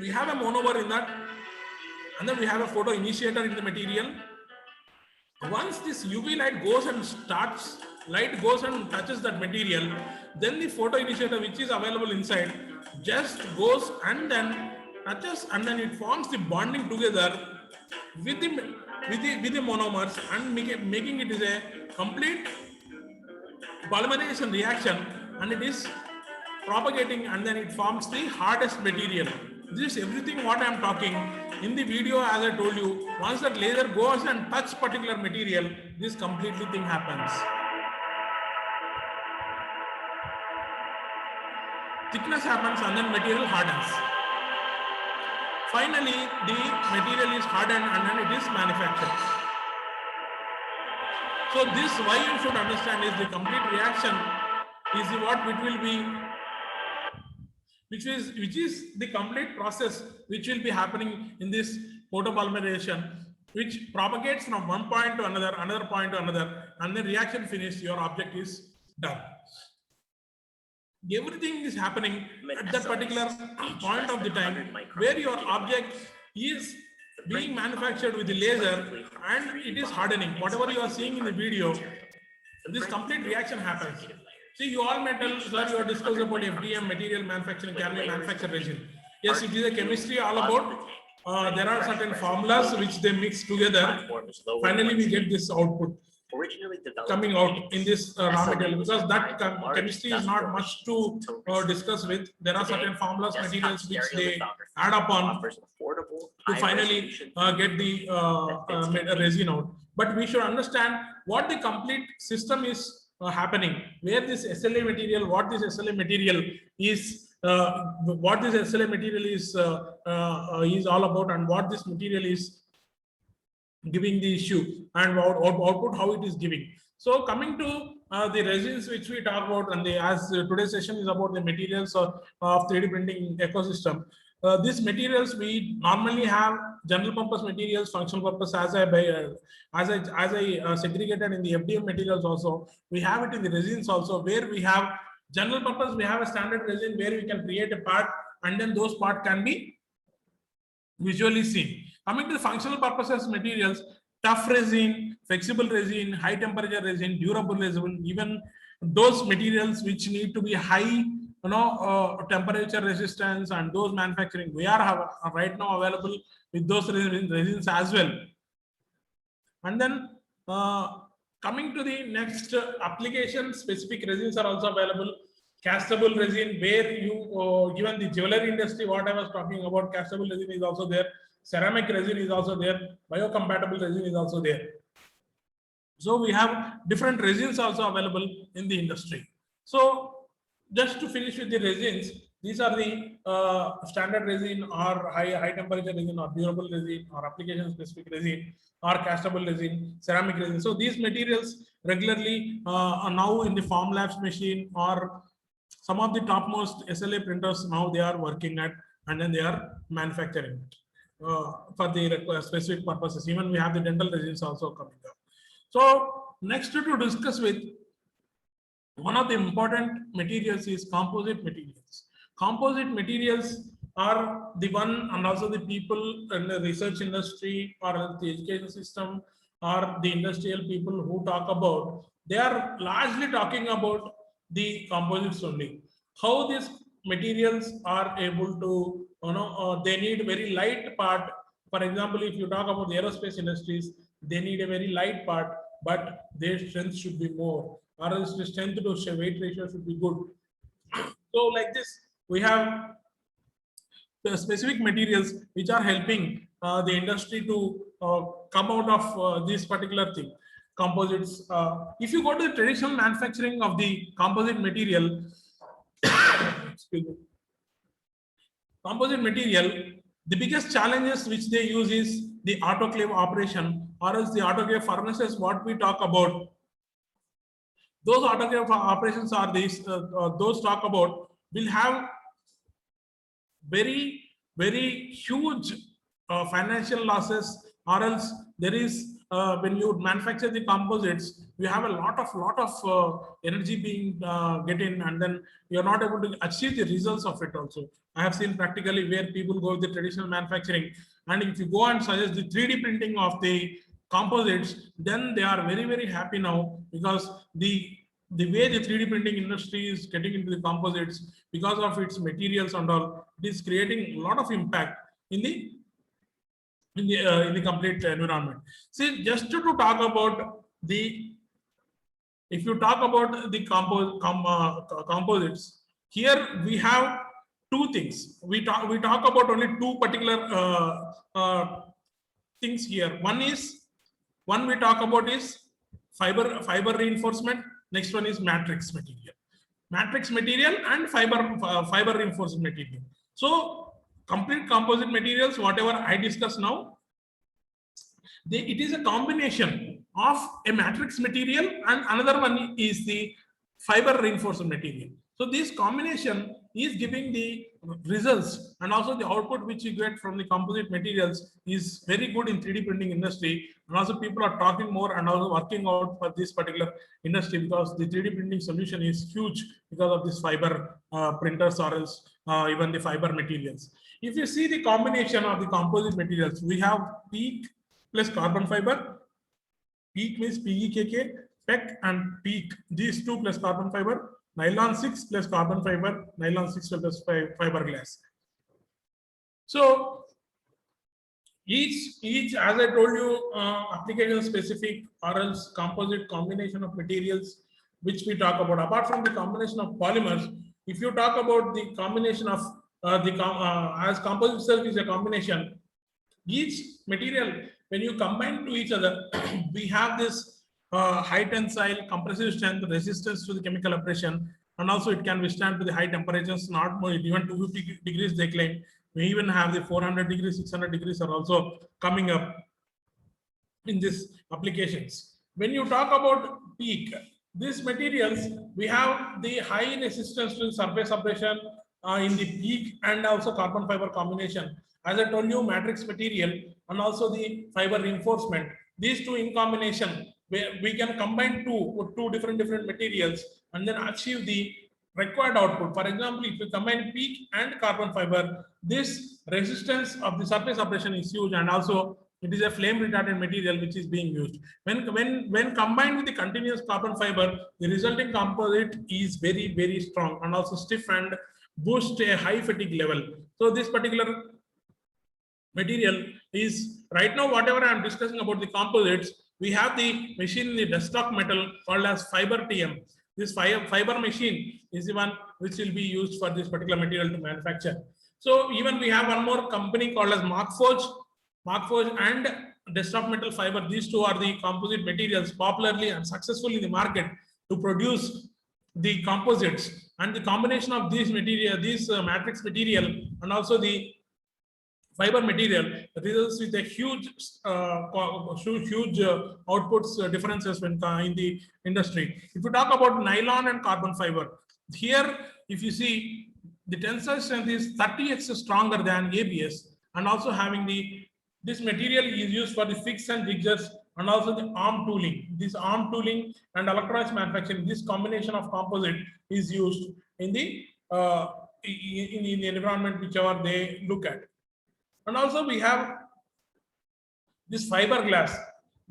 We have a monomer in that, and then we have a photo initiator in the material. Once this UV light goes and touches that material, then the photo initiator which is available inside just goes and then touches, and then it forms the bonding together with the monomers and making it is a complete polymerization reaction, and it is propagating, and then it forms the hardest material. This is everything what I am talking in the video. As I told you, once that laser goes and touch particular material, this completely thing happens. Thickness happens and then material hardens. Finally, the material is hardened and then it is manufactured. So this, why you should understand, is the complete reaction is what it will be, which is the complete process which will be happening in this photopolymerization, which propagates from one point to another point to another, and then reaction finished, your object is done. Everything is happening at that particular point of the time where your object is being manufactured with the laser and it is hardening. Whatever you are seeing in the video, this complete reaction happens. See, you all metal, sir, you are discussing about FDM, material manufacturing, can we manufacture resin? Yes, it is a chemistry all about. There are certain formulas which they mix together. Finally, we get this output coming out in this raw material, because that chemistry is not much to discuss with. There are certain formulas, materials which they add upon to finally get the resin out. But we should understand what the complete system is happening, where this SLA material, what this SLA material is, is all about, and what this material is giving the issue, and output how it is giving. So coming to the resins which we talk about, and as today's session is about the materials of 3D printing ecosystem. These materials we normally have general purpose materials, functional purpose, as I segregated in the FDM materials also. We have it in the resins also, where we have general purpose. We have a standard resin where we can create a part, and then those parts can be visually seen. Coming to the functional purposes materials, tough resin, flexible resin, high temperature resin, durable resin, even those materials which need to be high temperature resistance, and those manufacturing, we are right now available with those resins as well. And then coming to the next application, specific resins are also available. Castable resin, where you given the jewelry industry, what I was talking about, castable resin is also there. Ceramic resin is also there. Biocompatible resin is also there. So we have different resins also available in the industry. So just to finish with the resins, these are the standard resin, or high temperature resin, or durable resin, or application specific resin, or castable resin, ceramic resin. So these materials regularly are now in the Formlabs machine, or some of the topmost SLA printers now they are working at, and then they are manufacturing it for the specific purposes. Even we have the dental resins also coming up. So next to discuss with, one of the important materials is composite materials. Composite materials are the one, and also the people in the research industry or the education system or the industrial people who talk about, they are largely talking about the composites only. How these materials are able to, they need very light part. For example, if you talk about the aerospace industries, they need a very light part, but their strength should be more, or else the strength to weight ratio should be good. So like this, we have the specific materials which are helping the industry to come out of this particular thing, composites. If you go to the traditional manufacturing of the composite material, excuse me, composite material, the biggest challenges which they use is the autoclave operation, or else the autoclave furnaces. What we talk about, those autoclave operations are these. Those talk about will have very huge financial losses, or else there is when you manufacture the composites, you have a lot of energy being get in, and then you're not able to achieve the results of it also. I have seen practically where people go with the traditional manufacturing, and if you go and suggest the 3D printing of the composites, then they are very happy now, because the way the 3D printing industry is getting into the composites, because of its materials and all, it is creating a lot of impact in the complete environment. See, just to talk about the, if you talk about the composites, here we have two things. We talk about only two particular things here. One we talk about is fiber reinforcement. Next one is matrix material and fiber reinforcement material. So complete composite materials, whatever I discuss now, it is a combination of a matrix material and another one is the fiber reinforcement material. So this combination is giving the results, and also the output which you get from the composite materials is very good in 3D printing industry. And also people are talking more and also working out for this particular industry, because the 3D printing solution is huge because of this fiber printers, or else even the fiber materials. If you see the combination of the composite materials, we have PEEK plus carbon fiber. PEEK means PEKK, PEK and PEEK. These two plus carbon fiber. Nylon 6 plus carbon fiber, nylon 6 plus fiberglass. So each, as I told you, application specific or else composite combination of materials which we talk about. Apart from the combination of polymers, if you talk about the combination of as composite itself is a combination, each material when you combine to each other, we have this high tensile, compressive strength, resistance to the chemical abrasion, and also it can withstand to the high temperatures, not more, even 250 degrees they claim. We even have the 400 degrees, 600 degrees are also coming up in these applications. When you talk about PEEK, these materials, we have the high resistance to surface abrasion in the PEEK and also carbon fiber combination. As I told you, matrix material and also the fiber reinforcement, these two in combination, we can combine two different materials and then achieve the required output. For example, if you combine PEEK and carbon fiber, this resistance of the surface abrasion is huge, and also it is a flame retardant material which is being used. When combined with the continuous carbon fiber, the resulting composite is very strong and also stiff and boost a high fatigue level. So this particular material is, right now whatever I am discussing about the composites, we have the machine in the desktop metal called as Fiber TM. This fiber machine is the one which will be used for this particular material to manufacture. So even we have one more company called as Markforged and desktop metal fiber. These two are the composite materials popularly and successful in the market to produce the composites. And the combination of these material, matrix material and also the fiber material results with a huge outputs differences when in the industry. If you talk about nylon and carbon fiber, here if you see the tensile strength is 30x stronger than ABS, and also having this material is used for the fix and jiggers and also the arm tooling. This arm tooling and electronics manufacturing, this combination of composite is used in the in the environment whichever they look at. And also we have this fiberglass.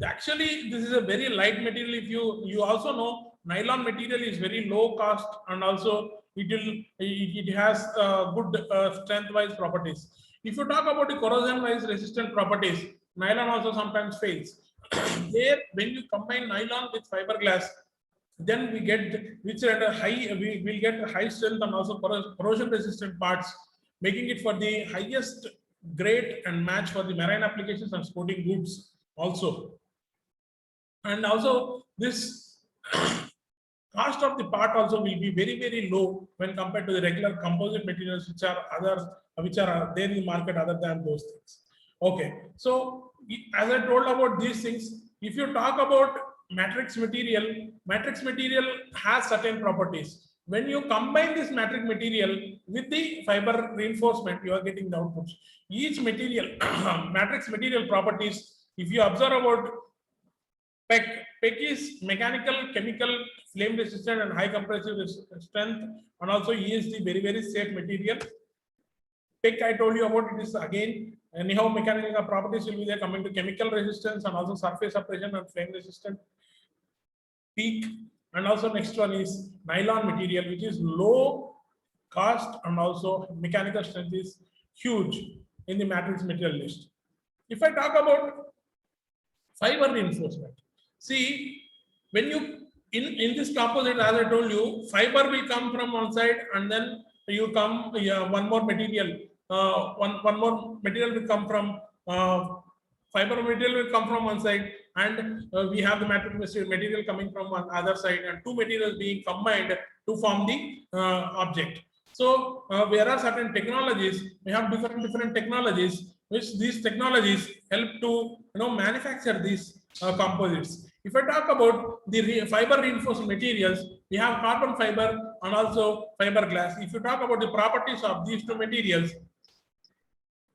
Actually, this is a very light material. If you also know, nylon material is very low cost, and also it has good strength-wise properties. If you talk about the corrosion-wise resistant properties, nylon also sometimes fails. There, when you combine nylon with fiberglass, then we get which at a high we will get a high strength and also corrosion resistant parts, making it for the highest grade and match for the marine applications and sporting goods also. And also this cost of the part also will be very low when compared to the regular composite materials which are there in the market other than those things. Okay, so as I told about these things, if you talk about matrix material has certain properties. When you combine this matrix material with the fiber reinforcement, you are getting the outputs. Each material matrix material properties, if you observe about PEC is mechanical, chemical, flame resistant and high compressive strength, and also ESD very safe material. PEC I told you about, it is again anyhow mechanical properties will be there, coming to chemical resistance and also surface abrasion and flame resistant. PEEK, and also next one is nylon material, which is low cost and also mechanical strength is huge in the matrix material list. If I talk about fiber reinforcement, see, when you in this composite, as I told you, fiber will come from one side and then you come one more material. One more material will come from fiber material will come from one side, and we have the matrix material coming from one other side, and two materials being combined to form the object. So there are certain technologies. We have different technologies, which these technologies help to manufacture these composites. If I talk about the fiber reinforced materials, we have carbon fiber and also fiberglass. If you talk about the properties of these two materials,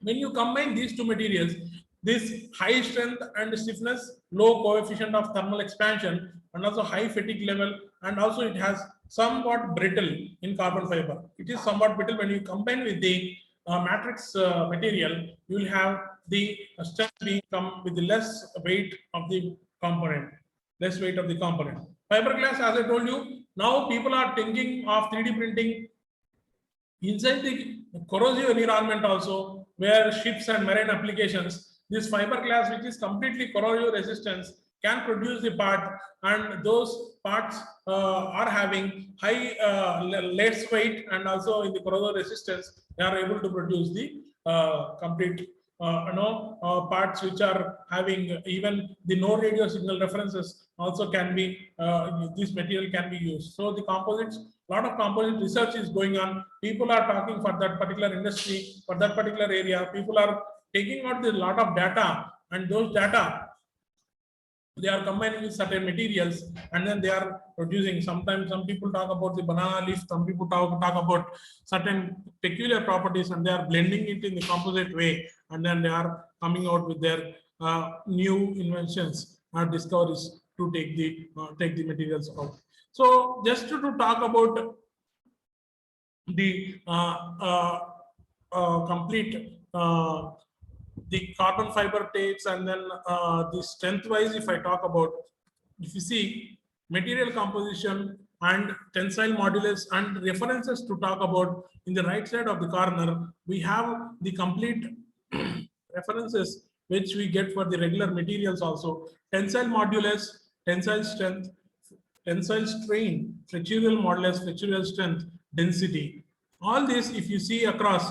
when you combine these two materials, this high strength and stiffness, low coefficient of thermal expansion, and also high fatigue level, and also it has somewhat brittle in carbon fiber. It is somewhat brittle. When you combine with the matrix material, you will have the strength being come with the less weight of the component. Fiberglass, as I told you, now people are thinking of 3D printing inside the corrosive environment also, where ships and marine applications, this fiberglass, which is completely corrosion resistance, can produce the part, and those parts are having high less weight, and also in the corrosion resistance, they are able to produce the complete parts which are having even the no radio signal references also can be this material can be used. So the composites, lot of composite research is going on. People are talking for that particular industry, for that particular area. People are taking out the lot of data, and those data they are combining with certain materials, and then they are producing. Sometimes some people talk about the banana leaf, some people talk about certain peculiar properties, and they are blending it in the composite way, and then they are coming out with their new inventions or discoveries to take the materials out. So just to talk about the complete the carbon fiber tapes, and then the strength wise, if I talk about, if you see material composition and tensile modulus and references to talk about, in the right side of the corner we have the complete references which we get for the regular materials also: tensile modulus, tensile strength, tensile strain, flexural modulus, flexural strength, density. All this, if you see across,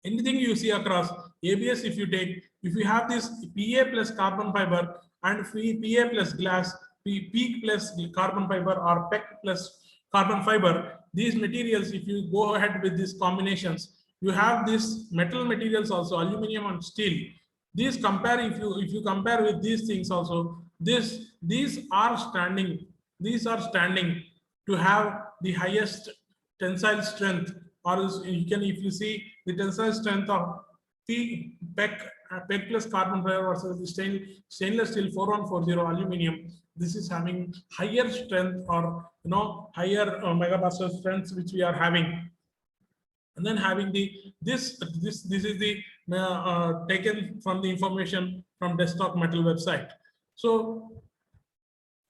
anything you see across ABS, if you have this PA plus carbon fiber and PA plus glass, PEEK plus carbon fiber, or PEC plus carbon fiber, these materials, if you go ahead with these combinations, you have these metal materials also, aluminum and steel. These compare, if you compare with these things also, these are standing to have the highest tensile strength. Or you can, if you see the tensile strength of PEC plus carbon fiber versus the stainless steel 4140 aluminum, this is having higher strength or higher megapascal strengths which we are having. And then having this is the taken from the information from Desktop Metal website. So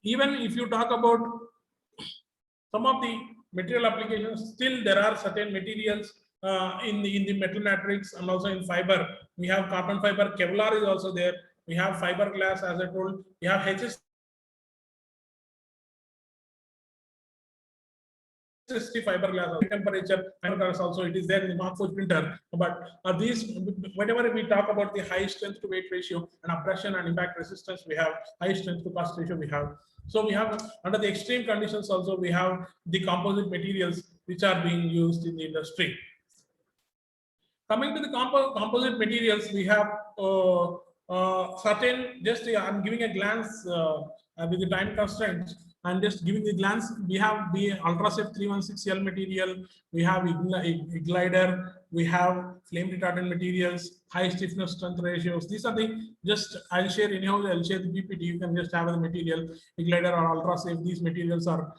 even if you talk about some of the material applications, still there are certain materials in the metal matrix and also in fiber. We have carbon fiber, Kevlar is also there. We have fiberglass, as I told. We have HST fiberglass, temperature fiberglass also it is there in the Markforged printer. But these, whenever we talk about the high strength to weight ratio and abrasion and impact resistance, we have high strength to cost ratio we have. So we have under the extreme conditions also we have the composite materials which are being used in the industry. Coming to the composite materials, we have certain, just I'm giving a glance with the time constraints. I'm just giving the glance. We have the Ultrasafe 316L material, we have glider, we have flame retardant materials, high stiffness strength ratios. These are the just I'll share anyhow. I'll share the PPT. You can just have the material glider or Ultrasafe. These materials are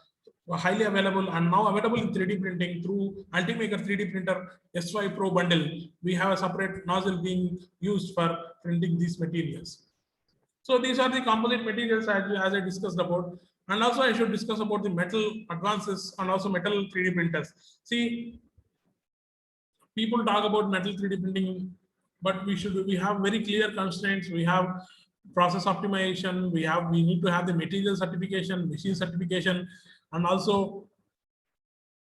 highly available and now available in 3D printing through Ultimaker 3D printer SY Pro bundle. We have a separate nozzle being used for printing these materials. So these are the composite materials as I discussed about. And also I should discuss about the metal advances and also metal 3D printers. See, people talk about metal 3D printing, but we have very clear constraints. We have process optimization. We need to have the material certification, machine certification, and also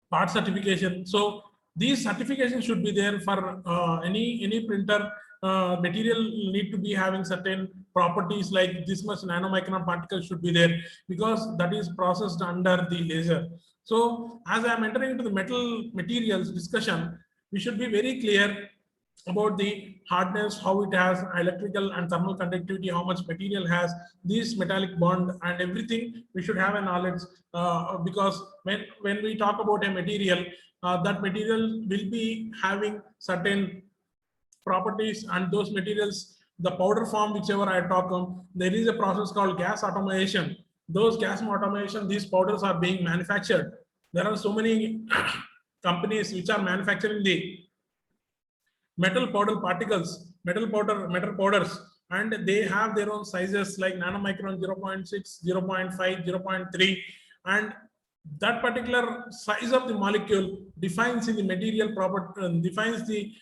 part certification. So these certifications should be there for any printer. Material need to be having certain properties like this much nanomicron particles should be there because that is processed under the laser. So as I am entering into the metal materials discussion, we should be very clear about the hardness, how it has electrical and thermal conductivity, how much material has this metallic bond and everything. We should have a knowledge because when we talk about a material, that material will be having certain properties, and those materials, the powder form, whichever I talk on, there is a process called gas automation. Those gas automation, these powders are being manufactured. There are so many companies which are manufacturing the metal powder particles, metal powders, and they have their own sizes like nanomicron 0.6, 0.5, 0.3, and that particular size of the molecule defines in the material property, defines the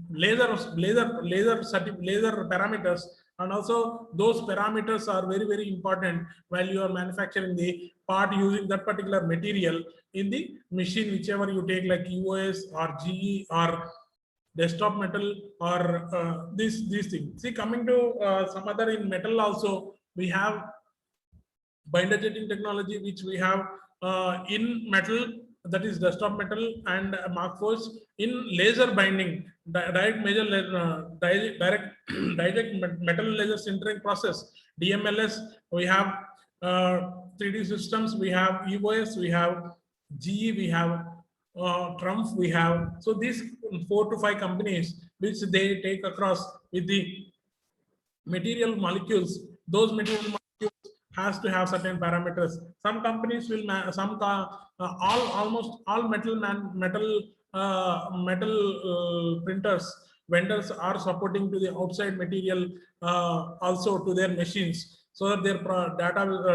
laser parameters, and also those parameters are very, very important while you are manufacturing the part using that particular material in the machine, whichever you take like EOS or GE or Desktop Metal or these things. See, coming to some other in metal also, we have binder jetting technology, which we have in metal, that is Desktop Metal and Markforged. In laser binding, direct metal laser sintering process, DMLS, we have 3D systems, we have EOS, we have GE, we have Trump, we have. So these 4 to 5 companies which they take across with the material molecules, those material molecules has to have certain parameters. Some companies will almost all metal printers vendors are supporting to the outside material also to their machines, so that their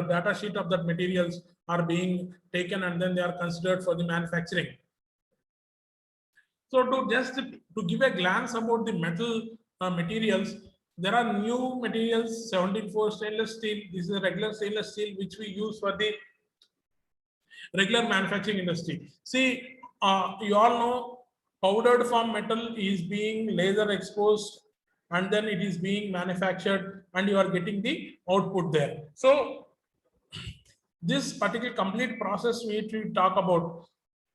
data sheet of that materials are being taken and then they are considered for the manufacturing. So to give a glance about the metal materials, there are new materials, 17-4 stainless steel. This is a regular stainless steel which we use for the regular manufacturing industry. See, you all know powdered form metal is being laser exposed and then it is being manufactured and you are getting the output there. So this particular complete process we need to talk about.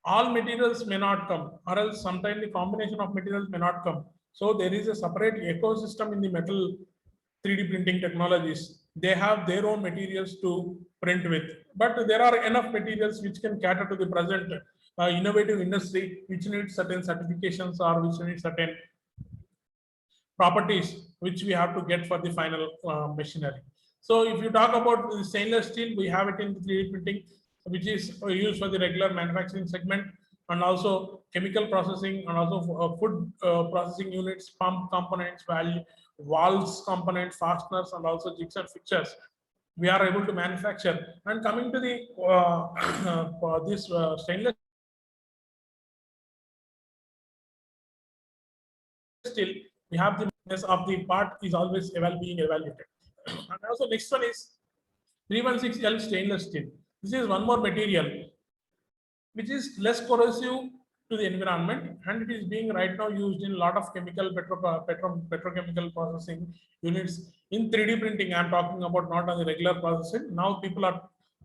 All materials may not come, or else sometimes the combination of materials may not come. So there is a separate ecosystem in the metal 3D printing technologies. They have their own materials to print with, but there are enough materials which can cater to the present innovative industry, which needs certain certifications or which need certain properties which we have to get for the final machinery. So if you talk about the stainless steel, we have it in 3D printing, which is used for the regular manufacturing segment, and also chemical processing, and also food processing units, pump components, valves components, fasteners, and also jigs and fixtures. We are able to manufacture. And coming to the this stainless steel, we have the of the part is always being evaluated. And also next one is 316L stainless steel. This is one more material which is less corrosive to the environment, and it is being right now used in a lot of chemical petrochemical processing units. In 3D printing, I am talking about, not on the regular processing. Now people are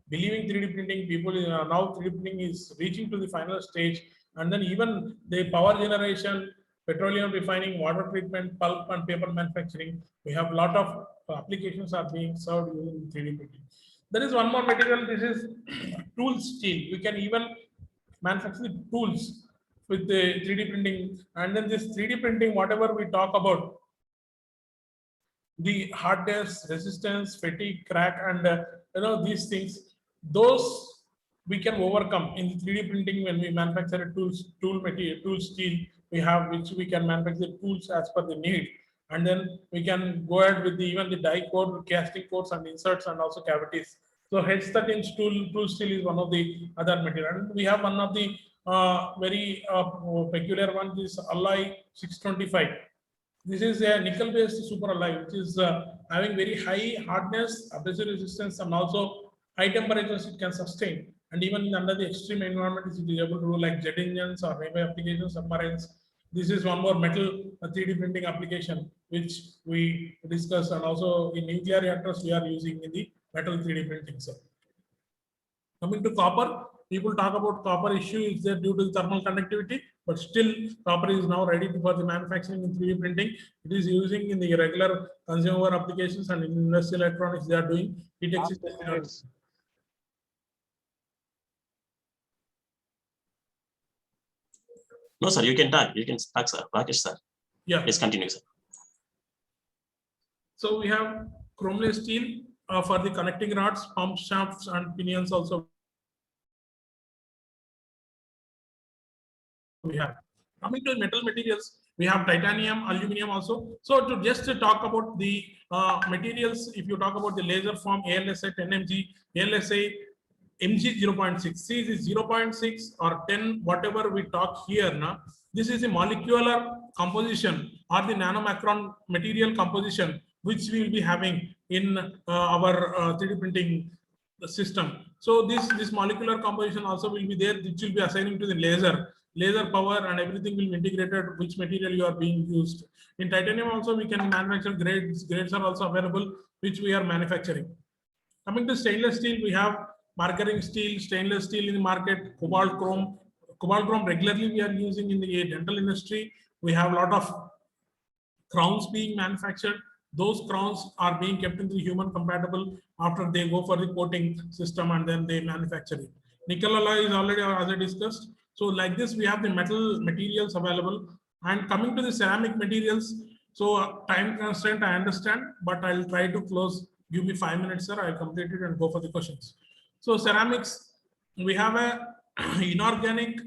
believing 3D printing. People now 3D printing is reaching to the final stage, and then even the power generation, petroleum refining, water treatment, pulp and paper manufacturing, we have a lot of applications are being served using 3D printing. There is one more material. This is tool steel. We can even manufacture the tools with the 3D printing. And then this 3D printing, whatever we talk about, the hardness, resistance, fatigue, crack, and these things, those we can overcome in the 3D printing when we manufacture a tool material, tool steel. We have which we can manufacture tools as per the need, and then we can go ahead with even the die core, casting cores, and inserts, and also cavities. So H13 tool steel is one of the other material. And we have one of the very peculiar one, this alloy 625. This is a nickel-based super alloy, which is having very high hardness, abrasive resistance, and also high temperatures it can sustain. And even under the extreme environment, it is able to do like jet engines or naval applications, submarines. This is one more metal 3D printing application which we discussed, and also in nuclear reactors we are using in the metal 3D printing. So coming to copper, people talk about copper issue is there due to the thermal conductivity, but still copper is now ready for the manufacturing in 3D printing. It is using in the regular consumer applications, and in industrial electronics they are doing heat exchanger. No, sir, you can talk. You can talk, sir. Rakesh, sir. Yeah. Please continue, sir. So we have chromeless steel for the connecting rods, pumps, shafts, and pinions also. We have. Coming to metal materials, we have titanium, aluminum also. So to just talk about the materials, if you talk about the laser form, ALSA 10 mg, ALSA mg 0.6, see this 0.6 or 10, whatever we talk here now, this is a molecular composition or the nanomicron material composition which we will be having in our 3D printing system. So this molecular composition also will be there, which will be assigning to the laser power, and everything will be integrated which material you are being used. In titanium also we can manufacture grades are also available which we are manufacturing. Coming to stainless steel, we have markering steel, stainless steel in the market, cobalt chrome regularly we are using in the dental industry. We have a lot of crowns being manufactured. Those crowns are being kept in the human compatible after they go for the coating system, and then they manufacture it. Nickel alloy is already, as I discussed. So like this, we have the metal materials available. And coming to the ceramic materials, so time constraint, I understand, but I'll try to close. Give me 5 minutes, sir. I'll complete it and go for the questions. So ceramics, we have a inorganic,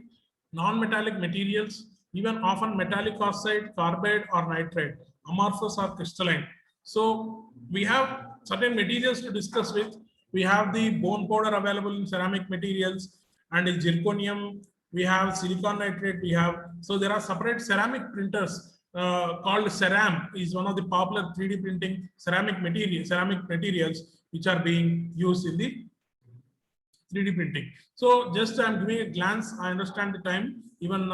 non-metallic materials, even often metallic oxide, carbide, or nitride, amorphous or crystalline. So we have certain materials to discuss with. We have the bone powder available in ceramic materials, and in zirconium, we have silicon nitrate, we have, so there are separate ceramic printers called Ceram is one of the popular 3D printing ceramic materials which are being used in the 3D printing. So just I'm giving a glance. I understand the time. Even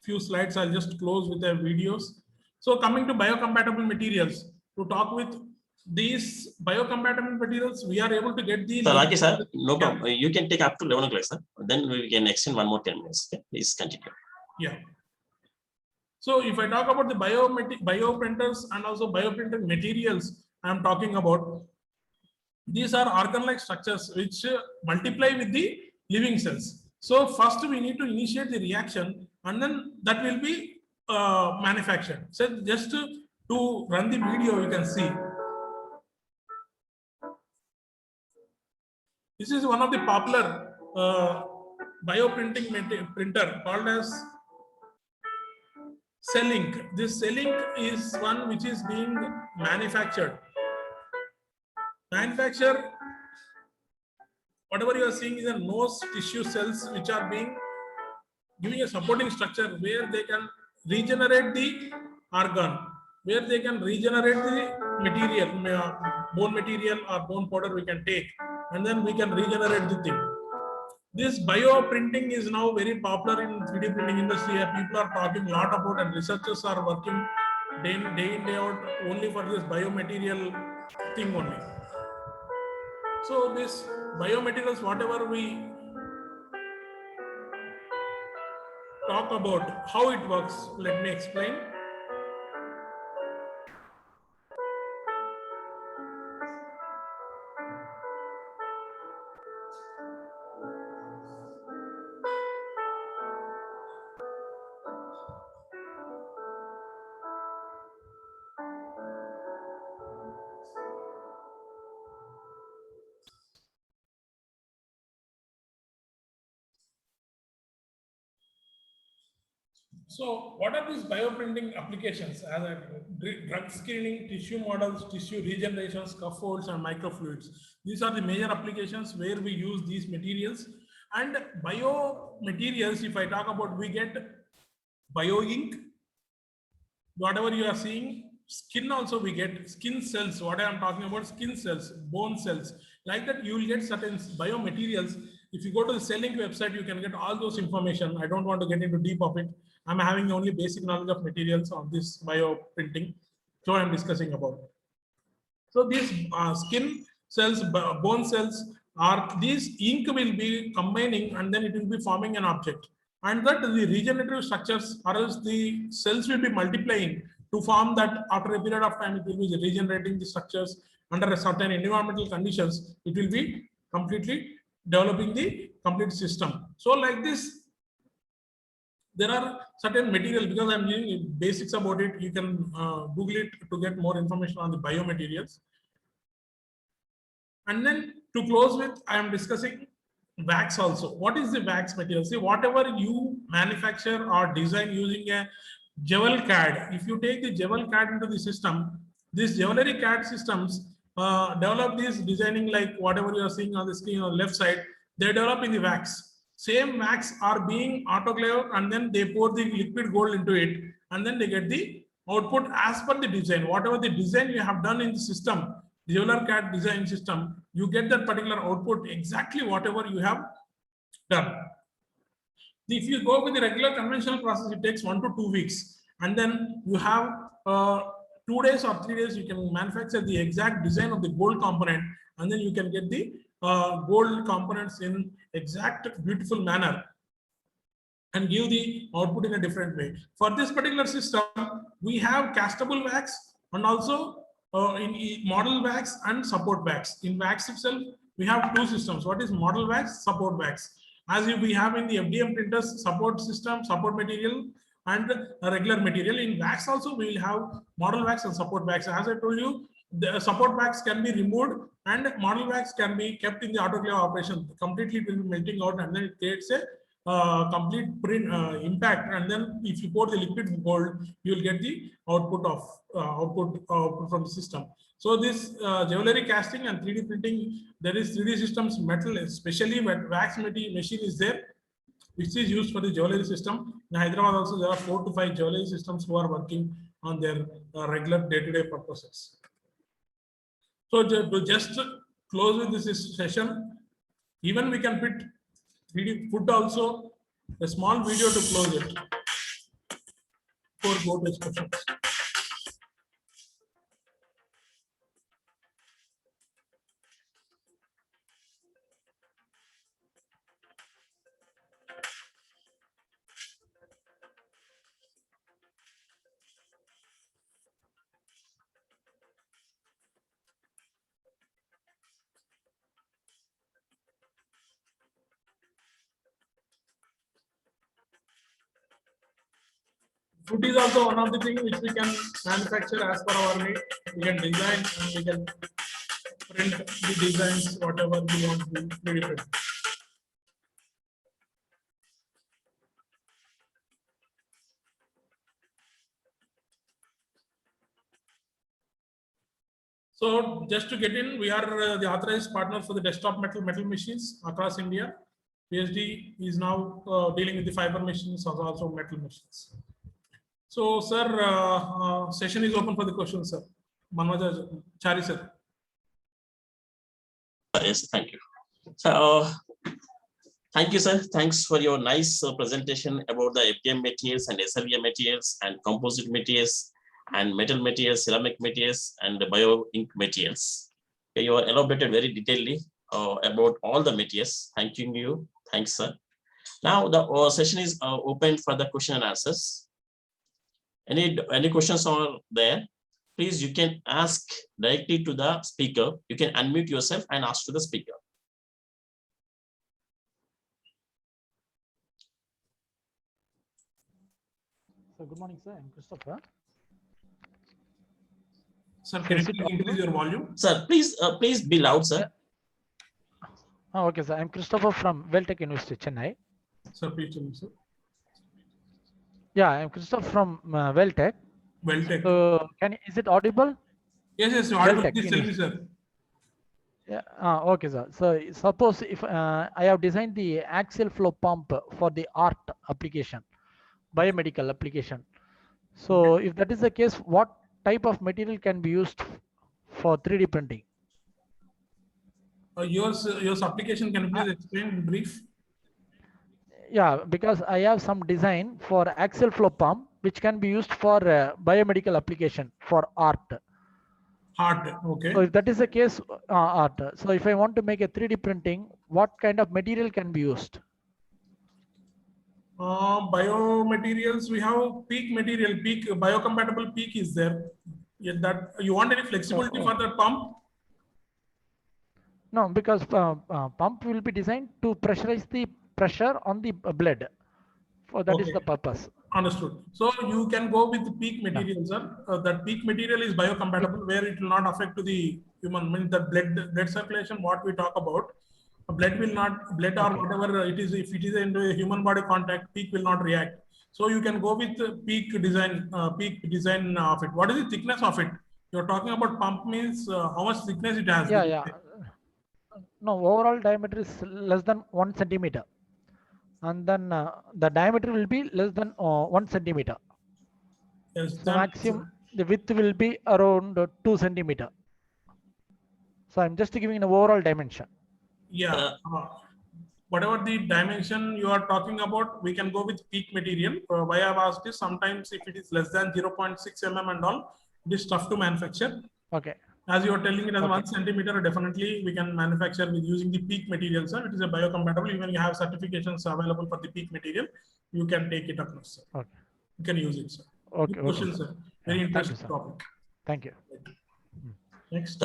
few slides I'll just close with the videos. So coming to biocompatible materials, to talk with these biocompatible materials, we are able to get the. So Rakesh, sir, no problem. You can take up to 11 o'clock, sir. Then we can extend one more 10 minutes. Okay? Please continue. Yeah. So if I talk about the bioprinters and also bioprinted materials, I'm talking about. These are organ-like structures which multiply with the living cells. So first we need to initiate the reaction, and then that will be manufactured. So just to run the video, you can see. This is one of the popular bioprinting printer called as Cellink. This Cellink is one which is being manufactured. Whatever you are seeing is a nose tissue cells which are being giving a supporting structure where they can regenerate the organ, where they can regenerate the material, bone material or bone powder we can take, and then we can regenerate the thing. This bioprinting is now very popular in 3D printing industry. People are talking a lot about, and researchers are working day in day out only for this biomaterial thing only. So this biomaterials, whatever we talk about how it works, let me explain. So what are these bioprinting applications? As a drug screening, tissue models, tissue regeneration, scaffolds, and microfluids. These are the major applications where we use these materials. And biomaterials, if I talk about, we get bio ink. Whatever you are seeing, skin also we get skin cells. What I am talking about, skin cells, bone cells. Like that, you will get certain biomaterials. If you go to the Cellink website, you can get all those information. I don't want to get into deep of it. I'm having only basic knowledge of materials on this bioprinting. So I'm discussing about. So these skin cells, bone cells, are these ink will be combining and then it will be forming an object. And that the regenerative structures or else the cells will be multiplying to form that after a period of time, it will be regenerating the structures under a certain environmental conditions. It will be completely developing the complete system. So like this, there are certain materials, because I'm giving basics about it. You can Google it to get more information on the biomaterials. And then to close with, I am discussing wax also. What is the wax material? See, whatever you manufacture or design using a Jewel CAD, if you take the Jewel CAD into the system, these jewelry CAD systems develop this designing like whatever you are seeing on the screen on the left side, they develop in the wax. Same wax are being autoclaved and then they pour the liquid gold into it and then they get the output as per the design. Whatever the design you have done in the system, the Jewel CAD design system, you get that particular output exactly whatever you have done. If you go with the regular conventional process, it takes 1 to 2 weeks. And then you have 2 days or 3 days, you can manufacture the exact design of the gold component. And then you can get the gold components in exact beautiful manner and give the output in a different way. For this particular system, we have castable wax and also in model wax and support wax. In wax itself, we have 2 systems. What is model wax, support wax? As we have in the FDM printers, support system, support material, and a regular material. In wax also, we will have model wax and support wax. As I told you, the support wax can be removed and model wax can be kept in the autoclave operation. Completely it will be melting out and then it creates a complete print impact. And then if you pour the liquid gold, you will get the output of output from the system. So this jewelry casting and 3D printing, there is 3D systems metal, especially wax machine is there, which is used for the jewelry system. In Hyderabad also, there are 4 to 5 jewelry systems who are working on their regular day-to-day purposes. So to just close with this session, even we can put also a small video to close it for both discussions. Food is also one of the things which we can manufacture as per our need. We can design and we can print print the designs, whatever you want to 3D print. So just to get in, we are the authorized partner for the desktop metal machines across India. PSD is now dealing with the fiber machines, also metal machines. So, sir, session is open for the questions, sir. Manoj Chari, sir. Yes, thank you. So, thank you, sir. Thanks for your nice presentation about the FDM materials and SLVM materials and composite materials and metal materials, ceramic materials, and the bio ink materials. You are elaborated very detailedly about all the materials. Thank you. Thanks, sir. Now the session is open for the question and answers. Any questions are there? Please, you can ask directly to the speaker. You can unmute yourself and ask to the speaker. So good morning, sir. I'm Christopher. Sir, can you please increase your volume? Sir, please be loud, sir. Oh, okay, sir. I'm Christopher from Weltech University, Chennai. Sir, please tell me, sir. Yeah, I'm Christopher from Weltech. Weltech. So, is it audible? Yes, audible. Weltech Please tell me, sir. Yeah. Okay, sir. So suppose if I have designed the axial flow pump for the art application, biomedical application. So if that is the case, what type of material can be used for 3D printing? Your application, can you please explain in brief? Yeah, because I have some design for axial flow pump, which can be used for biomedical application for art. Art, okay. So if that is the case, art. So if I want to make a 3D printing, what kind of material can be used? Biomaterials, we have PEEK material, PEEK, biocompatible PEEK is there. Yeah, that you want any flexibility for that pump? No, because pump will be designed to pressurize the pressure on the blood. For that is the purpose. Understood. So you can go with the PEEK material, sir. That PEEK material is biocompatible, where it will not affect to the human. I mean, the blood circulation, what we talk about, blood will not, blood or whatever it is, if it is into a human body contact, PEEK will not react. So you can go with PEEK design of it. What is the thickness of it? You're talking about pump means how much thickness it has? Yeah. No, overall diameter is less than 1 centimeter. And then the diameter will be less than 1 centimeter. Yes, so maximum, the width will be around 2 centimeter. So I'm just giving an overall dimension. Yeah. Whatever the dimension you are talking about, we can go with PEEK material. Why I've asked is sometimes if it is less than 0.6 mm and all, it is tough to manufacture. Okay. As you are telling it as 1 centimeter, definitely we can manufacture with using the PEEK material, sir. It is a biocompatible. Even you have certifications available for the PEEK material, you can take it across, sir. Okay. You can use it, sir. Okay. Good question, sir. Very interesting topic. Thank you. Next.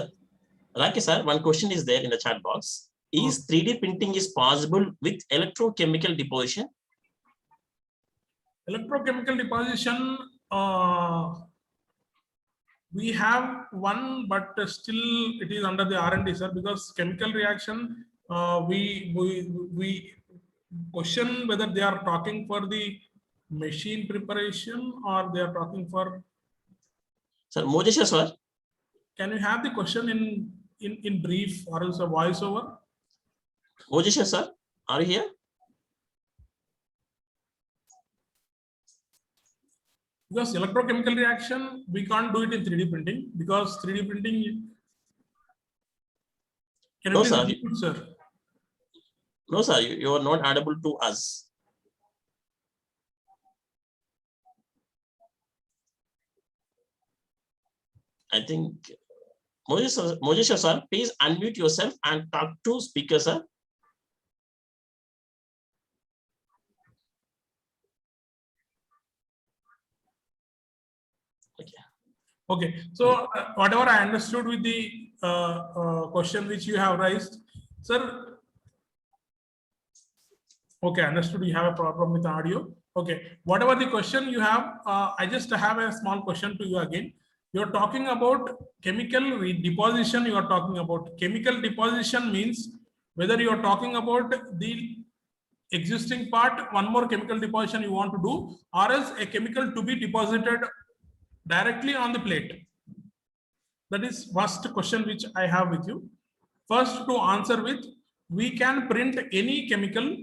Rakesh, sir, one question is there in the chat box. Is 3D printing is possible with electrochemical deposition? Electrochemical deposition, we have one, but still it is under the R&D, sir, because chemical reaction, we question whether they are talking for the machine preparation or they are talking for. Sir, Mojesh, sir. Can you have the question in brief or else a voiceover? Mojesh, sir, are you here? Because electrochemical reaction, we can't do it in 3D printing because 3D printing. Can you please repeat, sir? No, sir, you are not audible to us. I think, Mojesh, sir, please unmute yourself and talk to speaker, sir. Okay, so whatever I understood with the question which you have raised, sir. Okay, understood. You have a problem with audio. Okay, whatever the question you have, I just have a small question to you again. You're talking about chemical deposition. You are talking about chemical deposition means whether you are talking about the existing part, one more chemical deposition you want to do, or else a chemical to be deposited directly on the plate. That is first question which I have with you. First, to answer with, we can print any chemical.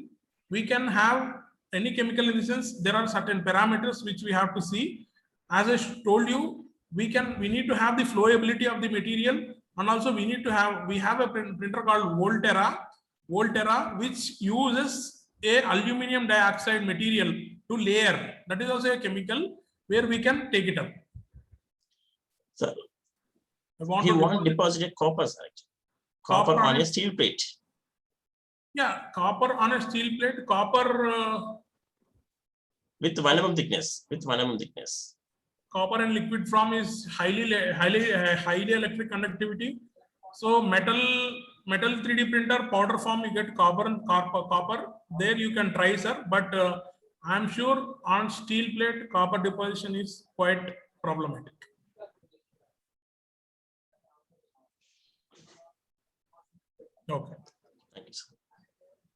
We can have any chemical in the sense there are certain parameters which we have to see. As I told you, we need to have the flowability of the material, and also we have a printer called Volterra, which uses a aluminum dioxide material to layer. That is also a chemical where we can take it up. So I want he to want deposited copper, sir. Copper on a steel plate. Yeah, copper on a steel plate, copper With 1 mm thickness. With 1 mm thickness. copper and liquid form is highly electric conductivity. So metal 3D printer powder form, you get copper and copper. There you can try, sir. But I'm sure on steel plate copper deposition is quite problematic. Okay. Thank you, sir.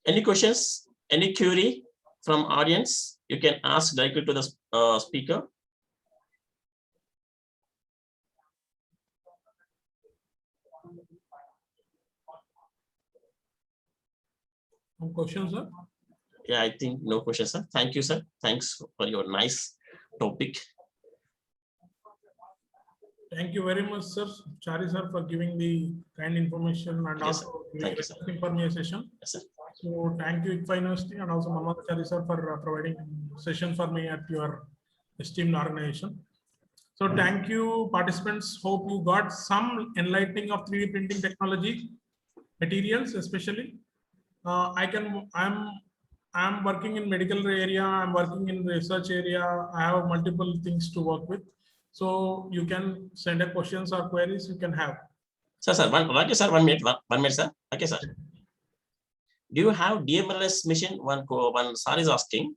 Any questions? Any query from audience? You can ask directly to the speaker. Some questions, sir? Yeah, I think no questions, sir. Thank you, sir. Thanks for your nice topic. Thank you very much, sir. Chari sir, for giving the kind information and Yes, sir. also Thank you, sir. for me a session. Yes, sir. So thank you ICFA University and also Mamata Chari sir for providing session for me at your esteemed organization. So thank you participants. Hope you got some enlightening of 3D printing technology materials, especially. I'm working in medical area. I'm working in research area. I have multiple things to work with. So you can send a questions or queries you can have. Sir, 1 minute, sir. Okay, sir. Do you have DMLS machine? One sir is asking.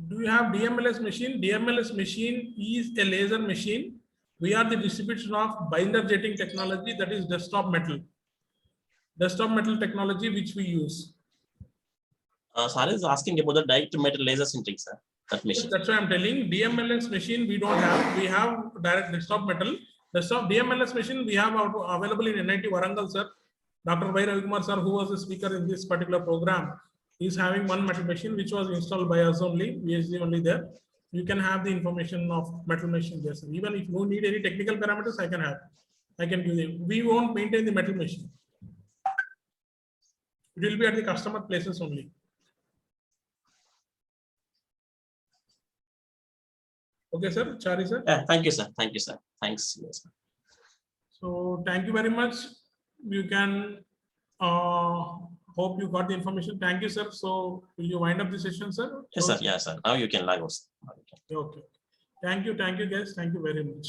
Do you have DMLS machine? DMLS machine is a laser machine. We are the distribution of binder jetting technology, that is desktop metal. Desktop metal technology which we use. Sir is asking about the direct metal laser sintering, sir. That machine. That's why I'm telling DMLS machine we don't have. We have direct desktop metal. Desktop DMLS machine we have available in NIT Warangal, sir. Dr. Y. Ravikumar sir, who was the speaker in this particular program, is having one metal machine which was installed by us only. VSG only there. You can have the information of metal machine there, sir. Even if you need any technical parameters, I can have. I can give them. We won't maintain the metal machine. It will be at the customer places only. Okay, sir. Chari, sir. Yeah, thank you, sir. Thank you, sir. Thanks. Yes, sir. So thank you very much. You can hope you got the information. Thank you, sir. So will you wind up the session, sir? Yes, sir. Yeah, sir. Now you can log out. Okay. Thank you, guys. Thank you very much.